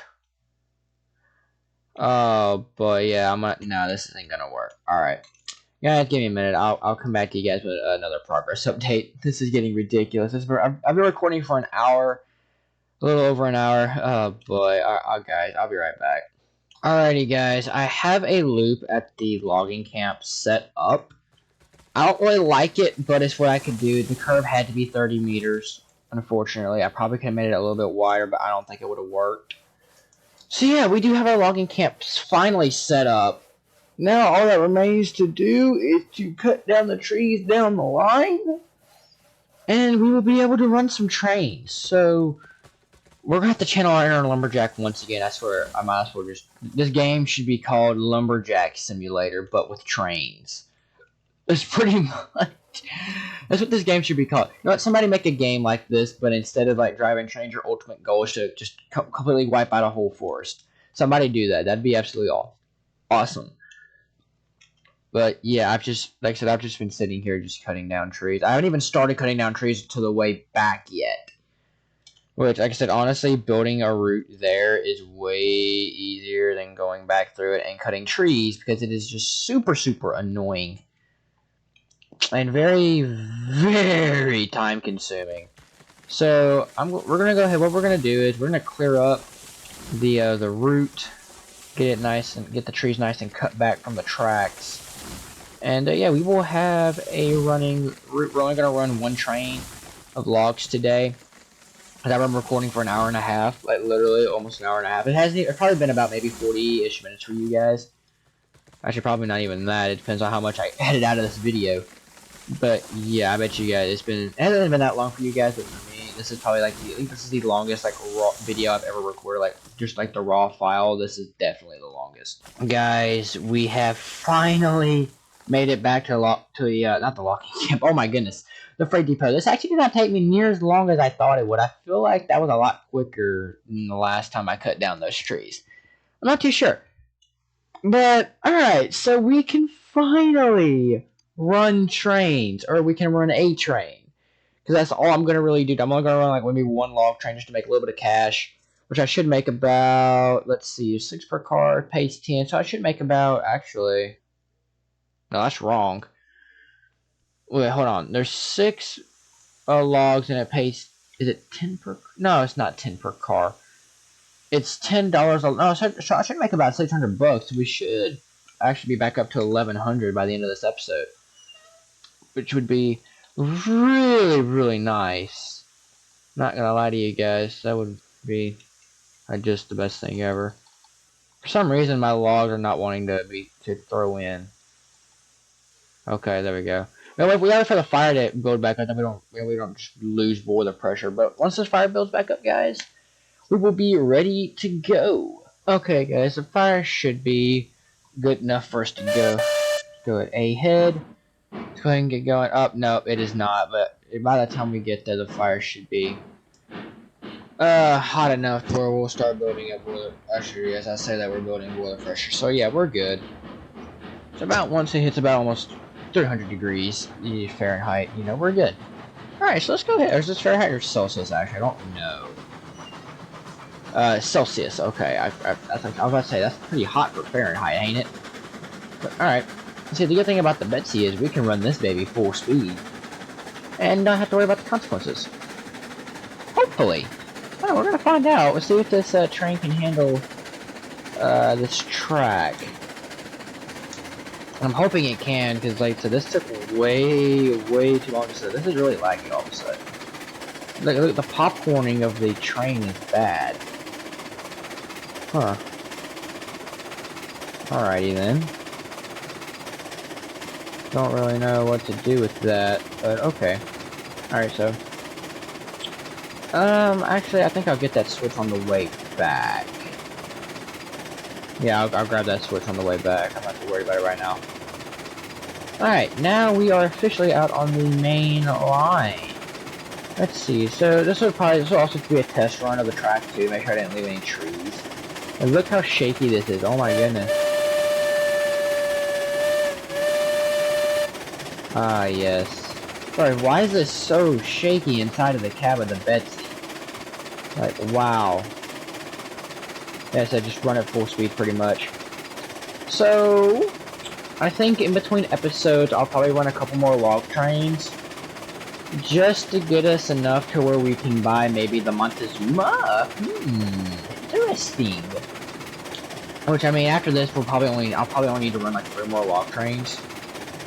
oh, but yeah, no, this isn't gonna work. Alright. Guys, give me a minute. I'll come back to you guys with another progress update. This is getting ridiculous. I've been recording for an hour, a little over an hour. Oh boy, guys, I'll be right back. Alrighty, guys, I have a loop at the logging camp set up. I don't really like it, but it's what I could do. The curve had to be 30 meters. Unfortunately, I probably could have made it a little bit wider, but I don't think it would have worked. So yeah, we do have our logging camp finally set up. Now all that remains to do is to cut down the trees down the line, and we will be able to run some trains. So we're gonna have to channel our inner lumberjack once again. I swear, I might as well just... this game should be called Lumberjack Simulator, but with trains. That's pretty much... that's what this game should be called. You know what? Somebody make a game like this, but instead of like driving trains, your ultimate goal is to just completely wipe out a whole forest. Somebody do that. That'd be absolutely awesome. But yeah, like I said, I've just been sitting here just cutting down trees. I haven't even started cutting down trees to the way back yet. Which, like I said, honestly, building a route there is way easier than going back through it and cutting trees, because it is just super, super annoying. And very, very time consuming. So, we're going to go ahead, what we're going to do is we're going to clear up the route, get it nice, and get the trees nice and cut back from the tracks. And yeah, we will have a running route. We're only going to run one train of logs today. Because I'm recording for an hour and a half, like literally almost an hour and a half. It's probably been about maybe 40-ish minutes for you guys. Actually, probably not even that. It depends on how much I edit out of this video. But yeah, I bet you guys it hasn't been that long for you guys, but for me, this is probably like this is the longest like raw video I've ever recorded. Like just like the raw file, this is definitely the longest. Guys, we have finally made it back to not the locking camp. Oh my goodness. The freight depot. This actually did not take me near as long as I thought it would. I feel like that was a lot quicker than the last time I cut down those trees. I'm not too sure. But, alright, so we can finally run trains. Or we can run a train. Because that's all I'm going to really do. I'm only going to run like maybe one log train just to make a little bit of cash. Which I should make about, let's see, 6 per car, pays 10. So I should make about, actually... No, that's wrong. Wait, hold on. There's 6 logs and it pays. Is it 10 per? No, it's not 10 per car. It's $10. No, so I should make about 600 bucks. We should actually be back up to 1100 by the end of this episode, which would be really, really nice. Not gonna lie to you guys, that would be just the best thing ever. For some reason, my logs are not wanting to throw in. Okay, there we go. Well, we gotta for the fire to build back up, then we don't just lose boiler pressure. But once this fire builds back up, guys, we will be ready to go. Okay, guys, the fire should be good enough for us to go ahead. Let's go ahead and get going. Up, no, it is not. But by the time we get there, the fire should be hot enough to where we'll start building up boiler pressure. Yes, I say that we're building boiler pressure. So yeah, we're good. It's about once it hits about almost 300 degrees Fahrenheit, you know, we're good. Alright, so let's go ahead. Is this Fahrenheit or Celsius, actually? I don't know. Celsius, okay. I was about to say, that's pretty hot for Fahrenheit, ain't it? But, alright. See, the good thing about the Betsy is we can run this baby full speed. And not have to worry about the consequences. Hopefully. Alright, we're gonna find out. Let's see if this train can handle this track. I'm hoping it can, because like so this took way too long to set. This is really laggy all of a sudden. Look, the popcorning of the train is bad. Huh. Alrighty then. Don't really know what to do with that, but okay. Alright, so. Actually, I think I'll get that switch on the way back. Yeah, I'll grab that switch on the way back. I'm not too worried about it right now. Alright, now we are officially out on the main line. Let's see, so this will also be a test run of the track too, make sure I didn't leave any trees. And look how shaky this is, oh my goodness. Ah, yes. Sorry, why is this so shaky inside of the cab of the Betsy? Like, wow. Yes, I just run at full speed pretty much. So, I think in between episodes, I'll probably run a couple more log trains. Just to get us enough to where we can buy maybe the Montezuma. Interesting. Which, I mean, after this, I'll probably only need to run like 3 more log trains.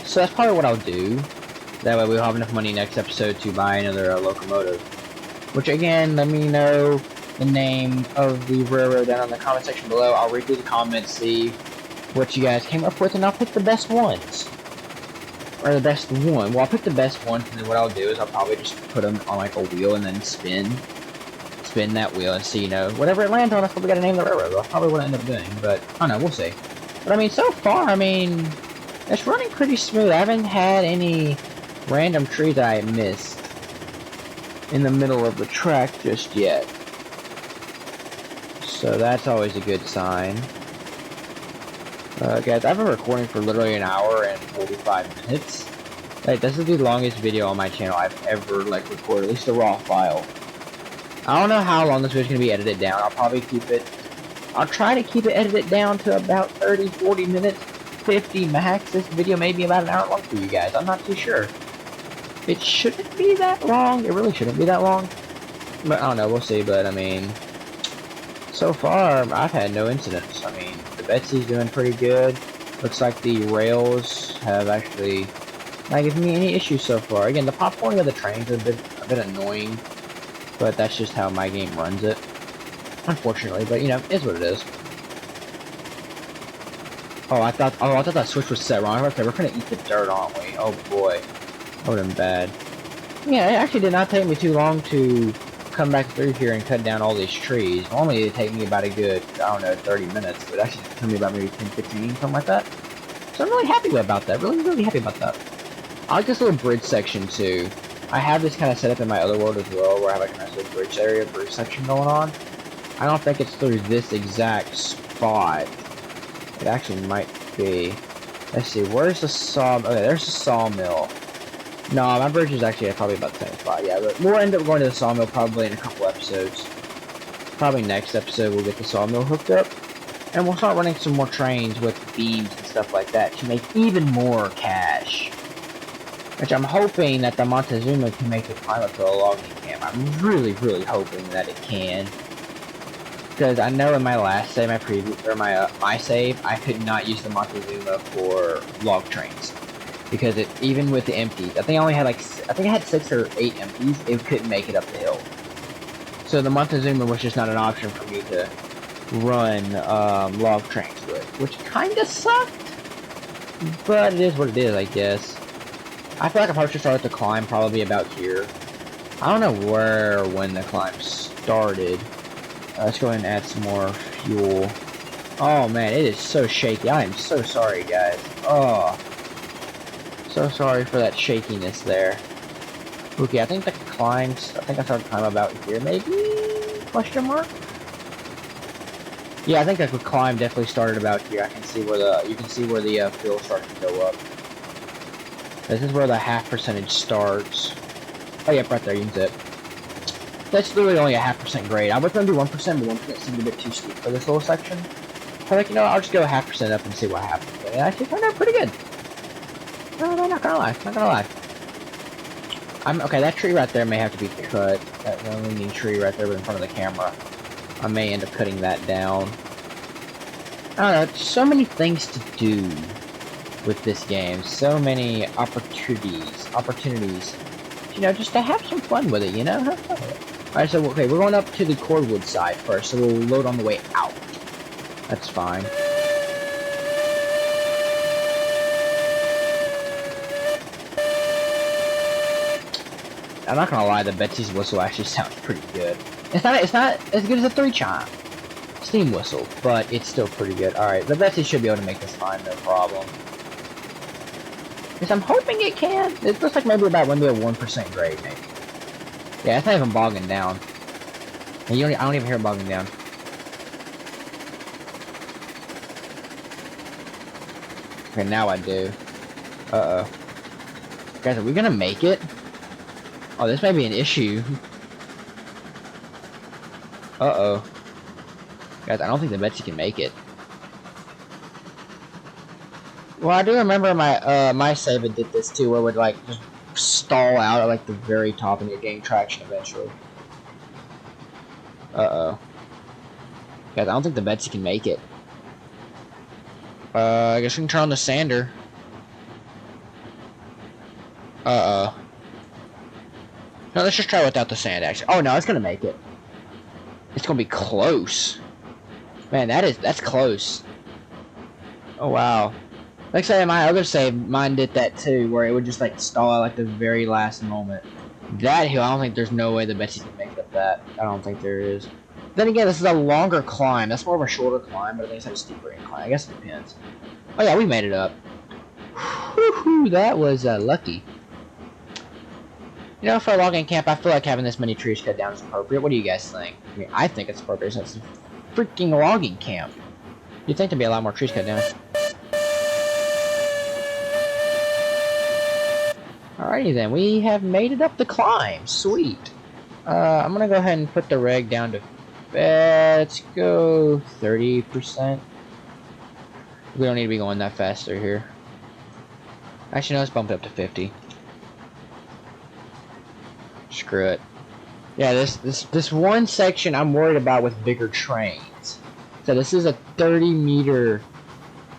So that's probably what I'll do. That way we'll have enough money next episode to buy another locomotive. Which, again, let me know the name of the railroad down in the comment section below. I'll read through the comments, see what you guys came up with, and I'll pick the best ones. Or the best one. Well, I'll pick the best one, and then what I'll do is I'll probably just put them on like a wheel and then spin that wheel and see, you know, whatever it lands on, that's what we gotta name the railroad. That's probably what I end up doing, but I don't know, we'll see. But I mean, so far, I mean, it's running pretty smooth. I haven't had any random trees that I missed in the middle of the track just yet. So that's always a good sign. Guys, I've been recording for literally an hour and 45 minutes. Like, this is the longest video on my channel I've ever, like, recorded, at least a raw file. I don't know how long this video's gonna be edited down. I'll try to keep it edited down to about 30, 40 minutes, 50 max. This video may be about an hour long for you guys. I'm not too sure. It shouldn't be that long. It really shouldn't be that long. But, I don't know, we'll see, but, I mean... So far, I've had no incidents. I mean, the Betsy's doing pretty good. Looks like the rails have actually not given me any issues so far. Again, the popcorn of the trains is a bit annoying, but that's just how my game runs it. Unfortunately, but you know, it's what it is. Oh, I thought that switch was set wrong. Okay, we're gonna eat the dirt, aren't we? Oh boy, that would've been bad. Yeah, it actually did not take me too long to come back through here and cut down all these trees. Normally it'd take me about a good, I don't know, 30 minutes, but actually it took me about maybe 10, 15, something like that. So I'm really happy about that. Really happy about that. I like this little bridge section too. I have this kind of set up in my other world as well, where I have like a nice little bridge section going on. I don't think it's through this exact spot. It actually might be. Let's see, where's the saw? Okay, there's the sawmill. No, my bridge is actually probably about the same spot, yeah, but we'll end up going to the sawmill probably in a couple episodes. Probably next episode we'll get the sawmill hooked up, and we'll start running some more trains with beams and stuff like that to make even more cash. Which I'm hoping that the Montezuma can make the climb up to a logging camp. I'm really hoping that it can. Because I know in my last save, my save, I could not use the Montezuma for log trains. Because even with the empties, I think I only had like, I think I had 6 or 8 empties, it couldn't make it up the hill. So the Montezuma was just not an option for me to run log trains with, which kinda sucked, but it is what it is, I guess. I feel like I probably should start at the climb probably about here. I don't know where or when the climb started. Let's go ahead and add some more fuel. Oh man, it is so shaky. I am so sorry, guys. Oh. So sorry for that shakiness there. Okay, I think I started to climb about here, maybe? Question mark? Yeah, I think I could climb definitely started about here. I can see where the fuel starts to go up. This is where the half percentage starts. Oh yep, right there, you can see it. That's literally only a half% grade. I was gonna do 1%, but 1% seemed a bit too steep for this little section. So like, you know, I'll just go 0.5% up and see what happens. And it actually turned out pretty good. No, not gonna lie. Okay, that tree right there may have to be cut. That leaning tree right there in front of the camera. I may end up cutting that down. I don't know, so many things to do with this game. So many opportunities. You know, just to have some fun with it, you know? Have fun with it. Alright, so, okay, we're going up to the cordwood side first, so we'll load on the way out. That's fine. I'm not gonna lie, the Betsy's whistle actually sounds pretty good. It's not as good as a 3-chime steam whistle, but it's still pretty good. Alright, the Betsy should be able to make this climb, no problem. Because I'm hoping it can. It looks like maybe about a 1% grade, maybe. Yeah, it's not even bogging down. And I don't even hear it bogging down. Okay, now I do. Uh-oh. Guys, are we gonna make it? Oh, this may be an issue. Uh-oh. Guys, I don't think the Betsy can make it. Well, I do remember my save it did this too, where it would like just stall out at like the very top and you're getting traction eventually. Uh-oh. Guys, I don't think the Betsy can make it. I guess we can turn on the sander. Uh-oh. No, let's just try without the sand, actually. Oh, no, it's gonna make it. It's gonna be close. Man, that's close. Oh, wow. Like I said, my other save, mine did that too, where it would just like stall out like the very last moment. That hill, I don't think there's no way the Betsy can make it up that. I don't think there is. Then again, this is a longer climb. That's more of a shorter climb, but I think it's like a steeper incline. I guess it depends. Oh yeah, we made it up. Whew, that was lucky. You know, for a logging camp, I feel like having this many trees cut down is appropriate. What do you guys think? I mean, I think it's appropriate since it's a freaking logging camp. You'd think there'd be a lot more trees cut down. Alrighty then, we have made it up the climb. Sweet. I'm gonna go ahead and put the reg down to, let's go 30%. We don't need to be going that fast through here. Actually, no, let's bump it up to 50. Screw it. Yeah, this one section I'm worried about with bigger trains. So this is a 30-meter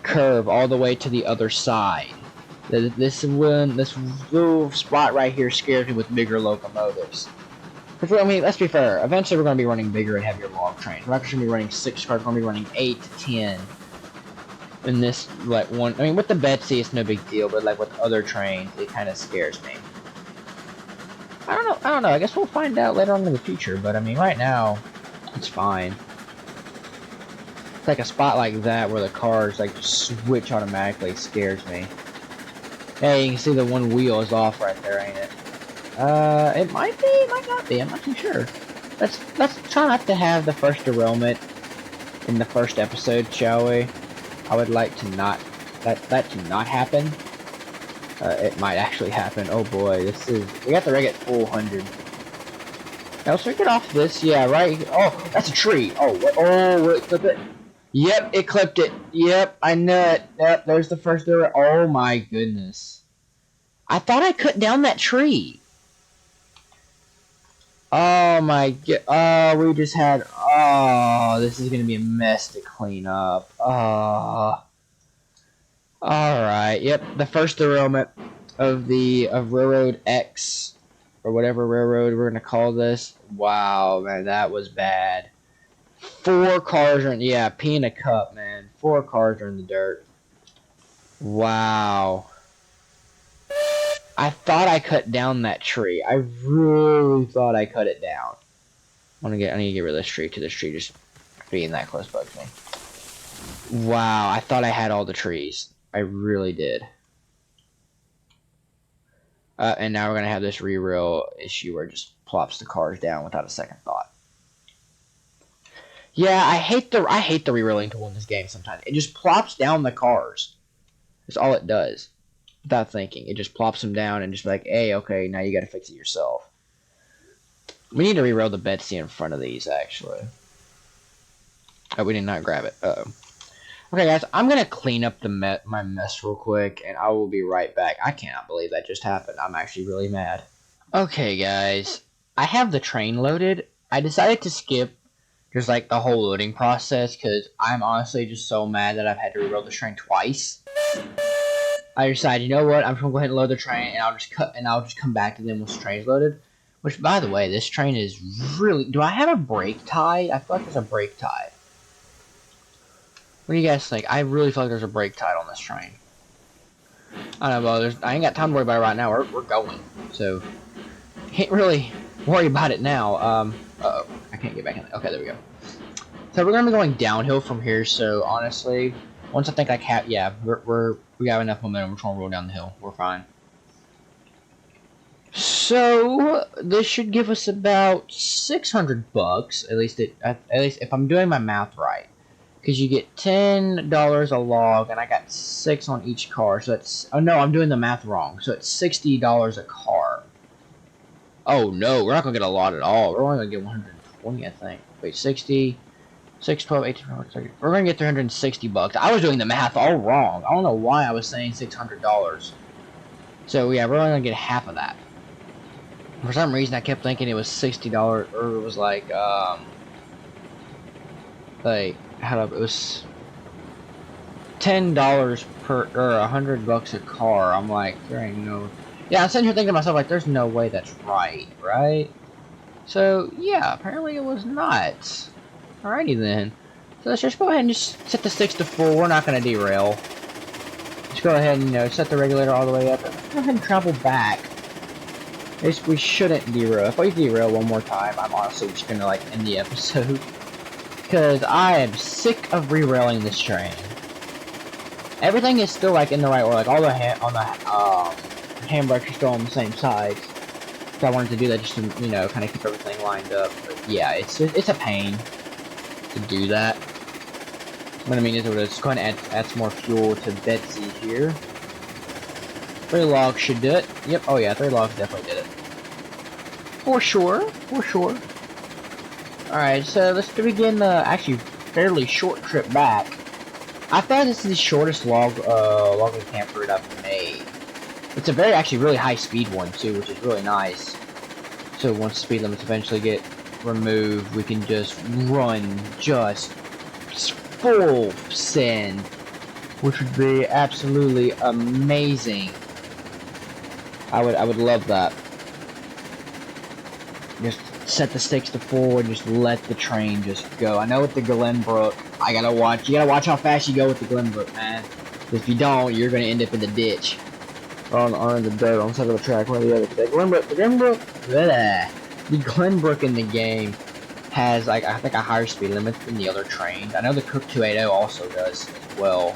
curve all the way to the other side. This little spot right here scares me with bigger locomotives. I mean, let's be fair. Eventually, we're going to be running bigger and heavier log trains. We're not just going to be running 6 cars. We're going to be running 8 to 10. In this, like, one... I mean, with the Betsy, it's no big deal. But, like, with other trains, it kind of scares me. I don't know. I guess we'll find out later on in the future. But, I mean, right now, it's fine. It's like a spot like that where the cars, like, just switch automatically scares me. Hey, you can see the one wheel is off right there, ain't it? It might be, it might not be, I'm not too sure. Let's try not to have the first derailment in the first episode, shall we? I would like to not, that to not happen. It might actually happen. Oh boy, we got the rig at full 100. Now, so we get off this, yeah, right? Oh, that's a tree. Oh, what? Oh, it clipped it. Yep, it clipped it. Yep, I knew it. Yep, there's the first derail. Oh my goodness. I thought I cut down that tree. Oh my god. Oh, we just had. Oh, this is gonna be a mess to clean up. Oh. Alright, yep. The first derailment of Railroad X, or whatever railroad we're gonna call this. Wow, man, that was bad. 4 cars are in. Yeah, pee in a cup, man. 4 cars are in the dirt. Wow. I thought I cut down that tree. I really thought I cut it down. I need to get rid of this tree, because this tree just being that close bugs me. Wow, I thought I had all the trees. I really did. And now we're gonna have this re-rail issue where it just plops the cars down without a second thought. Yeah, I hate the re-railing tool in this game sometimes. It just plops down the cars. That's all it does. Without thinking. It just plops them down and just be like, hey, okay, now you gotta fix it yourself. We need to re-rail the Betsy in front of these, actually. Oh, we did not grab it. Uh-oh. Okay, guys, I'm gonna clean up my mess real quick, and I will be right back. I cannot believe that just happened. I'm actually really mad. Okay, guys. I have the train loaded. I decided to skip just, like, the whole loading process, because I'm honestly just so mad that I've had to re-rail the train twice. I decided, you know what, I'm just gonna go ahead and load the train, and I'll just come back to them once the train's loaded. Which, by the way, this train is really. Do I have a brake tie? I feel like there's a brake tie. What do you guys think? I really feel like there's a brake tie on this train. I don't know, well, I ain't got time to worry about it right now. We're going, so can't really worry about it now. Uh-oh, I can't get back in there. Okay, there we go. So we're gonna be going downhill from here. So honestly, once I think I can, yeah, we got enough momentum. We're trying to roll down the hill. We're fine. So this should give us about $600, at least if I'm doing my math right, because you get $10 a log, and I got 6 on each car. So that's no, I'm doing the math wrong. So it's $60 a car. Oh no, we're not gonna get a lot at all. We're only gonna get 120, I think. Wait, 60. 6, 12, 18, 30. We're gonna get $360. I was doing the math all wrong. I don't know why I was saying $600. So yeah, we're only gonna get half of that. For some reason, I kept thinking it was $60, or it was like it was $10 per, or $100 a car. I'm like, there ain't no. Yeah, I'm sitting here thinking to myself, like, there's no way that's right? So yeah, apparently it was not. Alrighty then. So let's just go ahead and just set the 6 to 4. We're not going to derail. Just go ahead and, set the regulator all the way up. And go ahead and travel back. We shouldn't derail. If we derail one more time, I'm honestly just going to, like, end the episode. Because I am sick of re-railing this train. Everything is still, like, in the right order. Like, all the handbrakes are still on the same sides. So I wanted to do that just to, kind of keep everything lined up. But yeah, it's a pain to do that. What I mean is, we'll just go ahead and add some more fuel to Betsy here. 3 logs should do it. Yep, oh yeah, 3 logs definitely did it. For sure, for sure. Alright, so let's begin the actually fairly short trip back. I thought this is the shortest logging camp route I've made. It's a very, actually really high speed one too, which is really nice. So once speed limits eventually get removed, we can just run just full send, which would be absolutely amazing. I would love that. Just set the stakes to 4 and just let the train just go. I know with the Glenbrook, you gotta watch how fast you go with the Glenbrook, man. If you don't, you're gonna end up in the ditch. Or on the dirt, on the side of the track, one or the other. The Glenbrook in the game has, like, I think a higher speed limit than the other trains. I know the Cook 280 also does as well.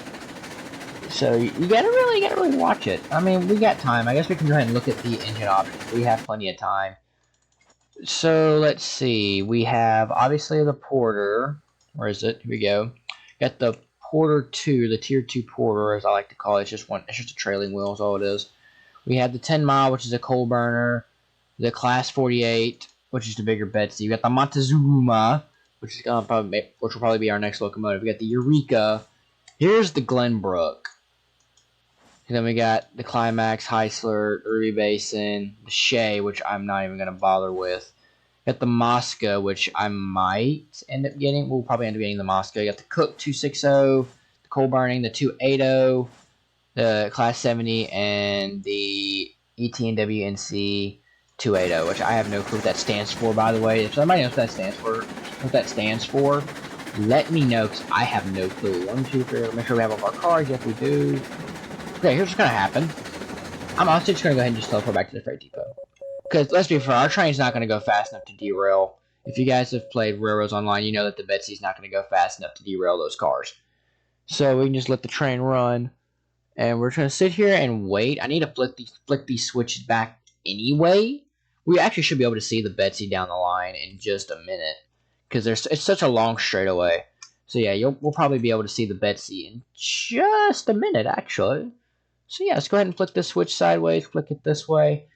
So you gotta really watch it. I mean, we got time. I guess we can go ahead and look at the engine options. We have plenty of time. So let's see. We have obviously the Porter. Where is it? Here we go. Got the Porter 2, the Tier 2 Porter, as I like to call it. It's just a trailing wheel is all it is. We have the 10 mile, which is a coal burner. The Class 48, which is the bigger Betsy. You got the Montezuma, which will probably be our next locomotive. We got the Eureka. Here's the Glenbrook. And then we got the Climax, Heisler, the Ruby Basin, the Shea, which I'm not even going to bother with. Got the Mosca, which I might end up getting. We'll probably end up getting the Mosca. You got the Cook 260, the coal burning, the 280, the Class 70, and the ETNWNC 280, which I have no clue what that stands for, by the way. If somebody knows what that stands for, let me know, because I have no clue. 1, 2, 3, make sure we have all of our cars. Yes, we do. Okay, here's what's gonna happen. I'm honestly just gonna go ahead and just teleport back to the freight depot. Because, let's be fair, our train's not gonna go fast enough to derail. If you guys have played Railroads Online, you know that the Betsy's not gonna go fast enough to derail those cars. So we can just let the train run. And we're gonna sit here and wait. I need to flick these switches back anyway. We actually should be able to see the Betsy down the line in just a minute. Because it's such a long straightaway. So yeah, we'll probably be able to see the Betsy in just a minute, actually. So yeah, let's go ahead and flick this switch sideways, flick it this way.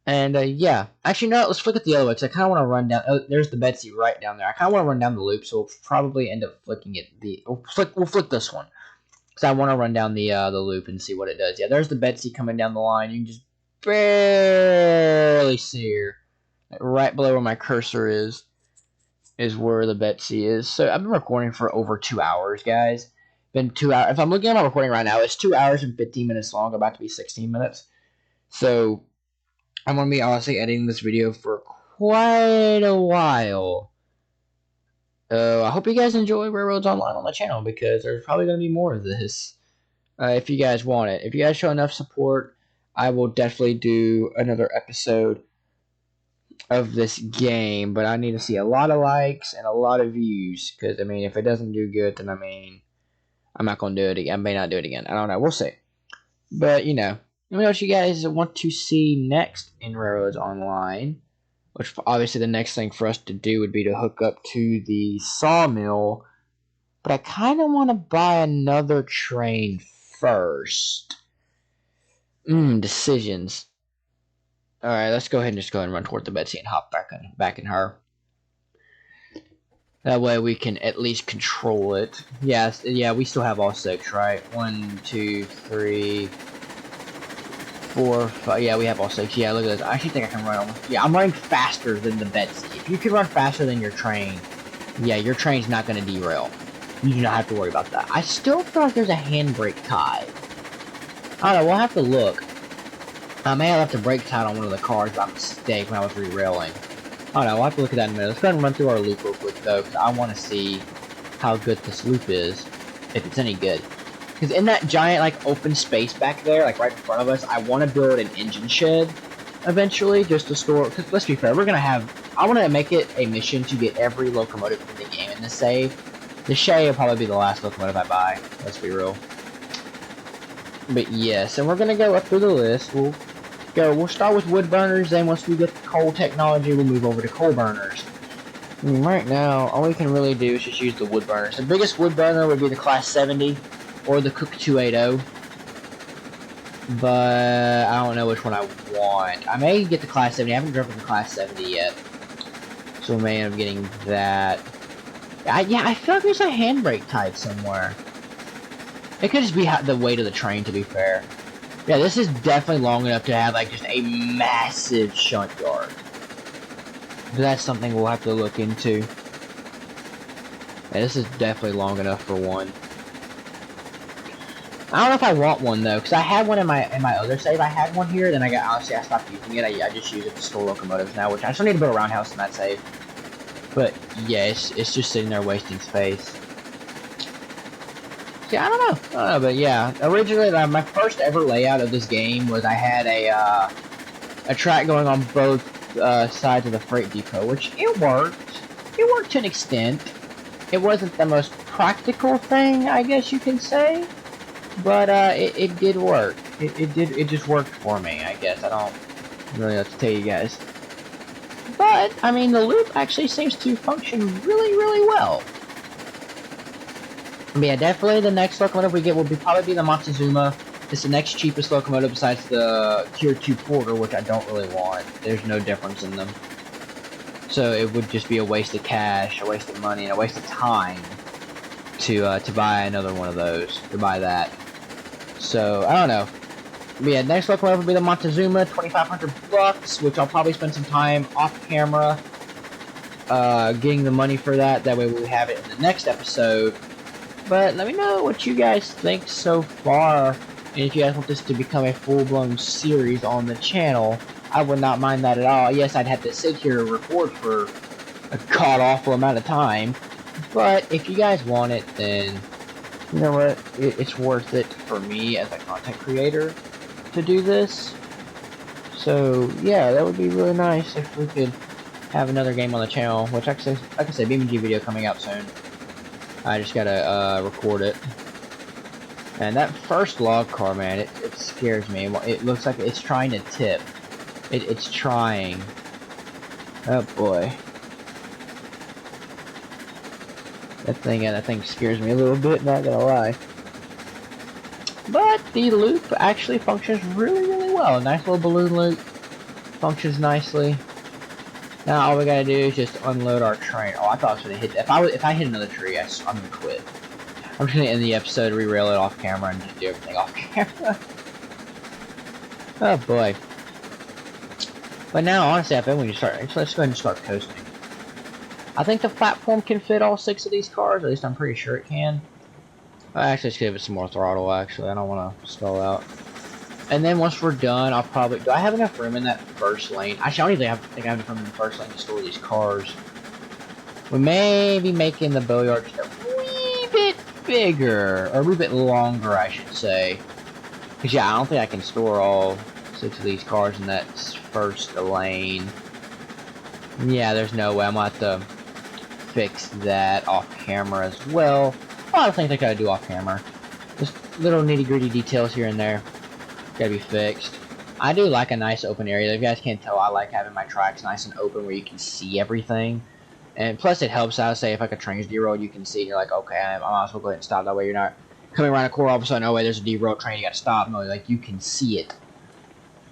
And yeah, actually no, let's flick it the other way, because I kind of want to run down, oh, there's the Betsy right down there. I kind of want to run down the loop, so we'll probably end up flicking it, we'll flick this one. Because I want to run down the loop and see what it does. Yeah, there's the Betsy coming down the line, you can just barely see her. Right below where my cursor is where the Betsy is. So I've been recording for over 2 hours, guys. Been 2 hours. If I'm looking at my recording right now, it's 2 hours and 15 minutes long, about to be 16 minutes. So I'm going to be honestly editing this video for quite a while. I hope you guys enjoy Railroads Online on the channel, because there's probably going to be more of this. If you guys want it. If you guys show enough support, I will definitely do another episode of this game, but I need to see a lot of likes and a lot of views, because I mean, if it doesn't do good, then I mean, I'm not gonna do it again. I may not do it again. I don't know. We'll see. But you know, let me know what you guys want to see next in Railroads Online. Which obviously the next thing for us to do would be to hook up to the sawmill. But I kind of want to buy another train first. Decisions. Alright, let's go ahead and run toward the Betsy and hop back in her. That way we can at least control it. Yes, yeah, we still have all 6, right? 1, 2, 3, 4, 5. Yeah, we have all 6. Yeah, look at this. I actually think I can run almost. Yeah, I'm running faster than the Betsy. If you can run faster than your train, yeah, your train's not going to derail. You do not have to worry about that. I still feel like there's a handbrake tie. I don't know, we'll have to look. I may have left a brake tie on one of the cars by mistake when I was re-railing. I don't know, we'll have to look at that in a minute. Let's go ahead and run through our loop real quick, though, because I want to see how good this loop is, if it's any good. Because in that giant, like, open space back there, like, right in front of us, I want to build an engine shed, eventually, just to store, because let's be fair, we're going to have, I want to make it a mission to get every locomotive in the game in the save. The Shea will probably be the last locomotive I buy, let's be real. But yes, and we're going to go up through the list. We'll start with wood burners, then once we get the coal technology, we'll move over to coal burners. I mean, right now, all we can really do is just use the wood burners. The biggest wood burner would be the Class 70, or the Cook 280. but I don't know which one I want. I may get the Class 70. I haven't driven the Class 70 yet, so I may end up getting that. Yeah, I feel like there's a handbrake tied somewhere. It could just be the weight of the train, to be fair. Yeah, this is definitely long enough to have like just a massive shunt yard. But that's something we'll have to look into. Yeah, this is definitely long enough for one. I don't know if I want one though, because I had one in my other save. I had one here, then honestly I stopped using it. I just use it to store locomotives now, which I still need to build a roundhouse in that save. But yeah, it's just sitting there wasting space. Yeah, I don't know, but yeah, originally my first ever layout of this game was I had a track going on both sides of the freight depot, which it worked. It worked to an extent. It wasn't the most practical thing, I guess you can say, but it did work. It just worked for me, I guess. I don't really know what to tell you guys. But I mean, the loop actually seems to function really well. But yeah, definitely the next locomotive we get will probably be the Montezuma. It's the next cheapest locomotive besides the Tier 2 Porter, which I don't really want. There's no difference in them. So it would just be a waste of cash, a waste of money, and a waste of time to buy another one of those, to buy that. So, I don't know. But yeah, next locomotive will be the Montezuma, 2,500 bucks, which I'll probably spend some time off camera getting the money for that. That way we have it in the next episode. But let me know what you guys think so far, and if you guys want this to become a full-blown series on the channel, I would not mind that at all. Yes, I'd have to sit here and record for a god-awful amount of time, but if you guys want it, then you know what, it's worth it for me as a content creator to do this. So yeah, that would be really nice if we could have another game on the channel, which actually, like I said, BeamNG video coming out soon. I just gotta record it. And that first log car, man, it scares me. It looks like it's trying to tip. It's trying. Oh boy. That thing scares me a little bit, not gonna lie. But the loop actually functions really well. A nice little balloon loop. Functions nicely. Now all we gotta do is just unload our train. Oh, I thought I was gonna hit that. If I hit another tree, I'm gonna quit. I'm just gonna end the episode, re-rail it off camera, and just do everything off camera. Oh boy. But now, honestly, I think we can start. Let's go ahead and start coasting. I think the platform can fit all 6 of these cars. At least I'm pretty sure it can. Actually, let's give it some more throttle. Actually, I don't want to stall out. And then once we're done, I'll probably... Do I have enough room in that first lane? Actually, I don't even think I have enough room in the first lane to store these cars. We may be making the boatyard just a wee bit bigger. Or a wee bit longer, I should say. Because, yeah, I don't think I can store all 6 of these cars in that first lane. Yeah, there's no way. I'm going to have to fix that off camera as well. A lot of things I gotta do off camera. Just little nitty-gritty details here and there. Gotta be fixed. I do like a nice open area. If you guys can't tell, I like having my tracks nice and open where you can see everything. And plus it helps out, say if like a train's derailed, you can see and you're like, okay, I might as well go ahead and stop. That way you're not coming around a corner all of a sudden, oh wait, there's a derailed train, you gotta stop. No, like you can see it.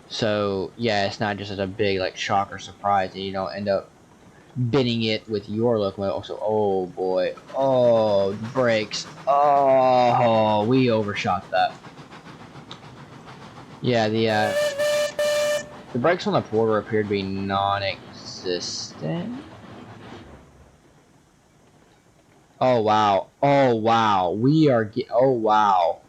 So yeah, it's not just as a big like shock or surprise and you don't end up bending it with your locomotive. Also, oh boy, oh brakes, oh we overshot that. Yeah, the brakes on the Porter appear to be non-existent. Oh wow, we are oh wow.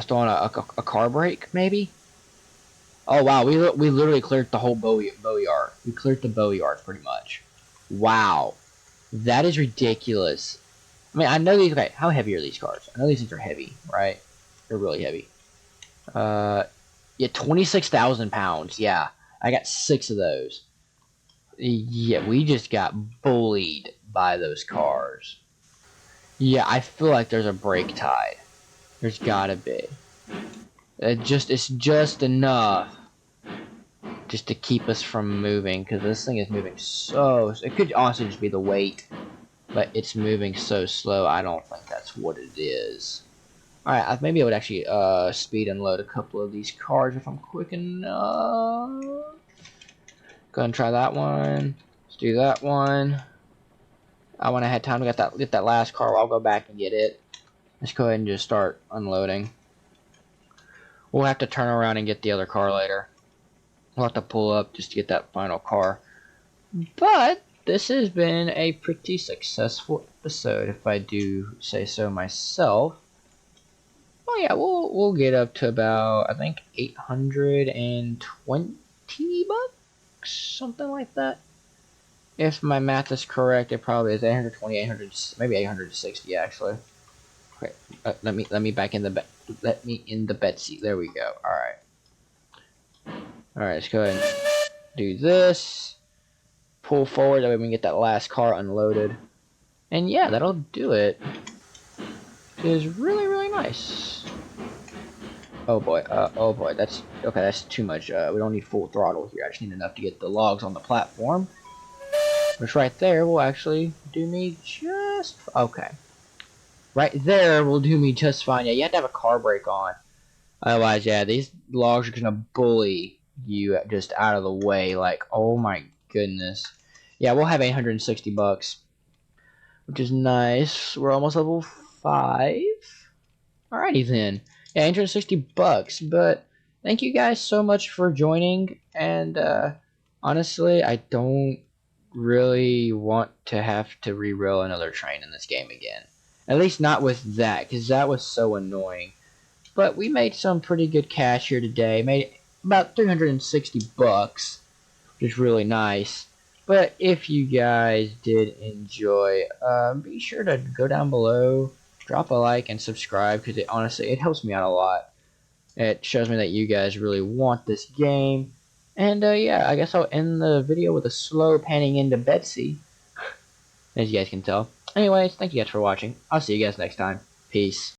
Throwing a car brake maybe. Oh wow, we literally cleared the whole bow yard. We cleared the bow yard pretty much. Wow, that is ridiculous. I mean, I know these. Okay, how heavy are these cars? I know these things are heavy, right? They're really heavy. Yeah, 26,000 pounds. Yeah, I got 6 of those. Yeah, we just got bullied by those cars. Yeah, I feel like there's a brake tied. There's gotta be. It's just enough just to keep us from moving, because this thing is moving so... It could honestly just be the weight, but it's moving so slow, I don't think that's what it is. Alright, I may be able to actually speed unload a couple of these cars if I'm quick enough. Go and try that one. Let's do that one. I want to have time to get that last car. I'll go back and get it. Let's go ahead and just start unloading. We'll have to turn around and get the other car later. We'll have to pull up just to get that final car. But this has been a pretty successful episode, if I do say so myself. Oh yeah, we'll get up to about, I think, 820 bucks, something like that. If my math is correct, it probably is 820, 800, maybe 860 actually. Okay, let me back in the let me in the Betsy. There we go. All right, let's go ahead and do this. Pull forward, that way we can get that last car unloaded. And yeah, that'll do it. It is really nice. Oh boy, that's okay. That's too much. We don't need full throttle here. I just need enough to get the logs on the platform, which right there will actually do me just okay. Right there will do me just fine. Yeah, you have to have a car brake on. Otherwise, yeah, these logs are gonna bully you just out of the way. Like, oh my goodness. Yeah, we'll have 860 bucks, which is nice. We're almost level 5. Alrighty then. Yeah, 860 bucks. But thank you guys so much for joining. And honestly, I don't really want to have to re-roll another train in this game again. At least not with that, because that was so annoying. But we made some pretty good cash here today. Made about 360 bucks, which is really nice. But if you guys did enjoy, be sure to go down below, drop a like, and subscribe, because honestly, it helps me out a lot. It shows me that you guys really want this game. And yeah, I guess I'll end the video with a slow panning into Betsy, as you guys can tell. Anyways, thank you guys for watching. I'll see you guys next time. Peace.